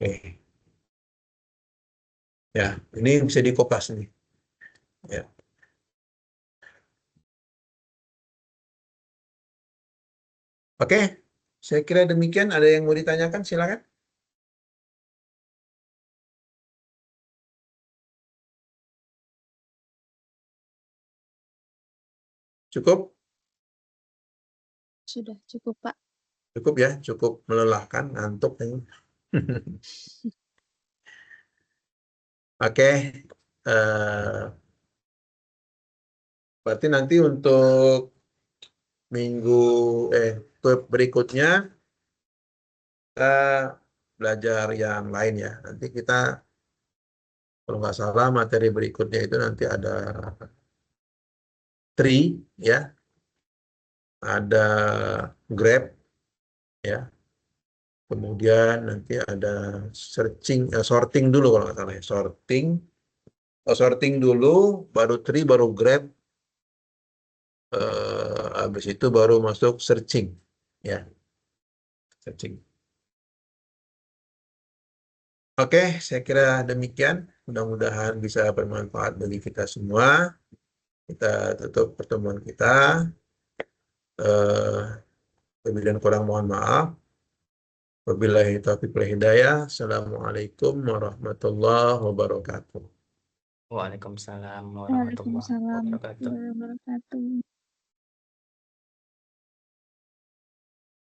Oke. Ya, ini bisa dikopas nih. Ya. Oke, saya kira demikian. Ada yang mau ditanyakan? Silakan. Cukup?
Sudah cukup, Pak.
Cukup ya, cukup melelahkan, ngantuk. Oke, berarti nanti untuk minggu berikutnya kita belajar yang lain ya. Nanti kita kalau nggak salah materi berikutnya itu nanti ada tree ya, ada grab ya, kemudian nanti ada sorting dulu kalau nggak salah ya, sorting, sorting dulu, baru tree, baru grab, habis itu baru masuk searching, ya, searching. Oke, saya kira demikian. Mudah-mudahan bisa bermanfaat bagi kita semua. Kita tutup pertemuan kita. Lebih dan kurang mohon maaf. Wabillahi taufiq wal hidayah. Assalamualaikum warahmatullahi wabarakatuh.
Waalaikumsalam warahmatullahi
Waalaikumsalam
wabarakatuh.
warahmatullahi wabarakatuh.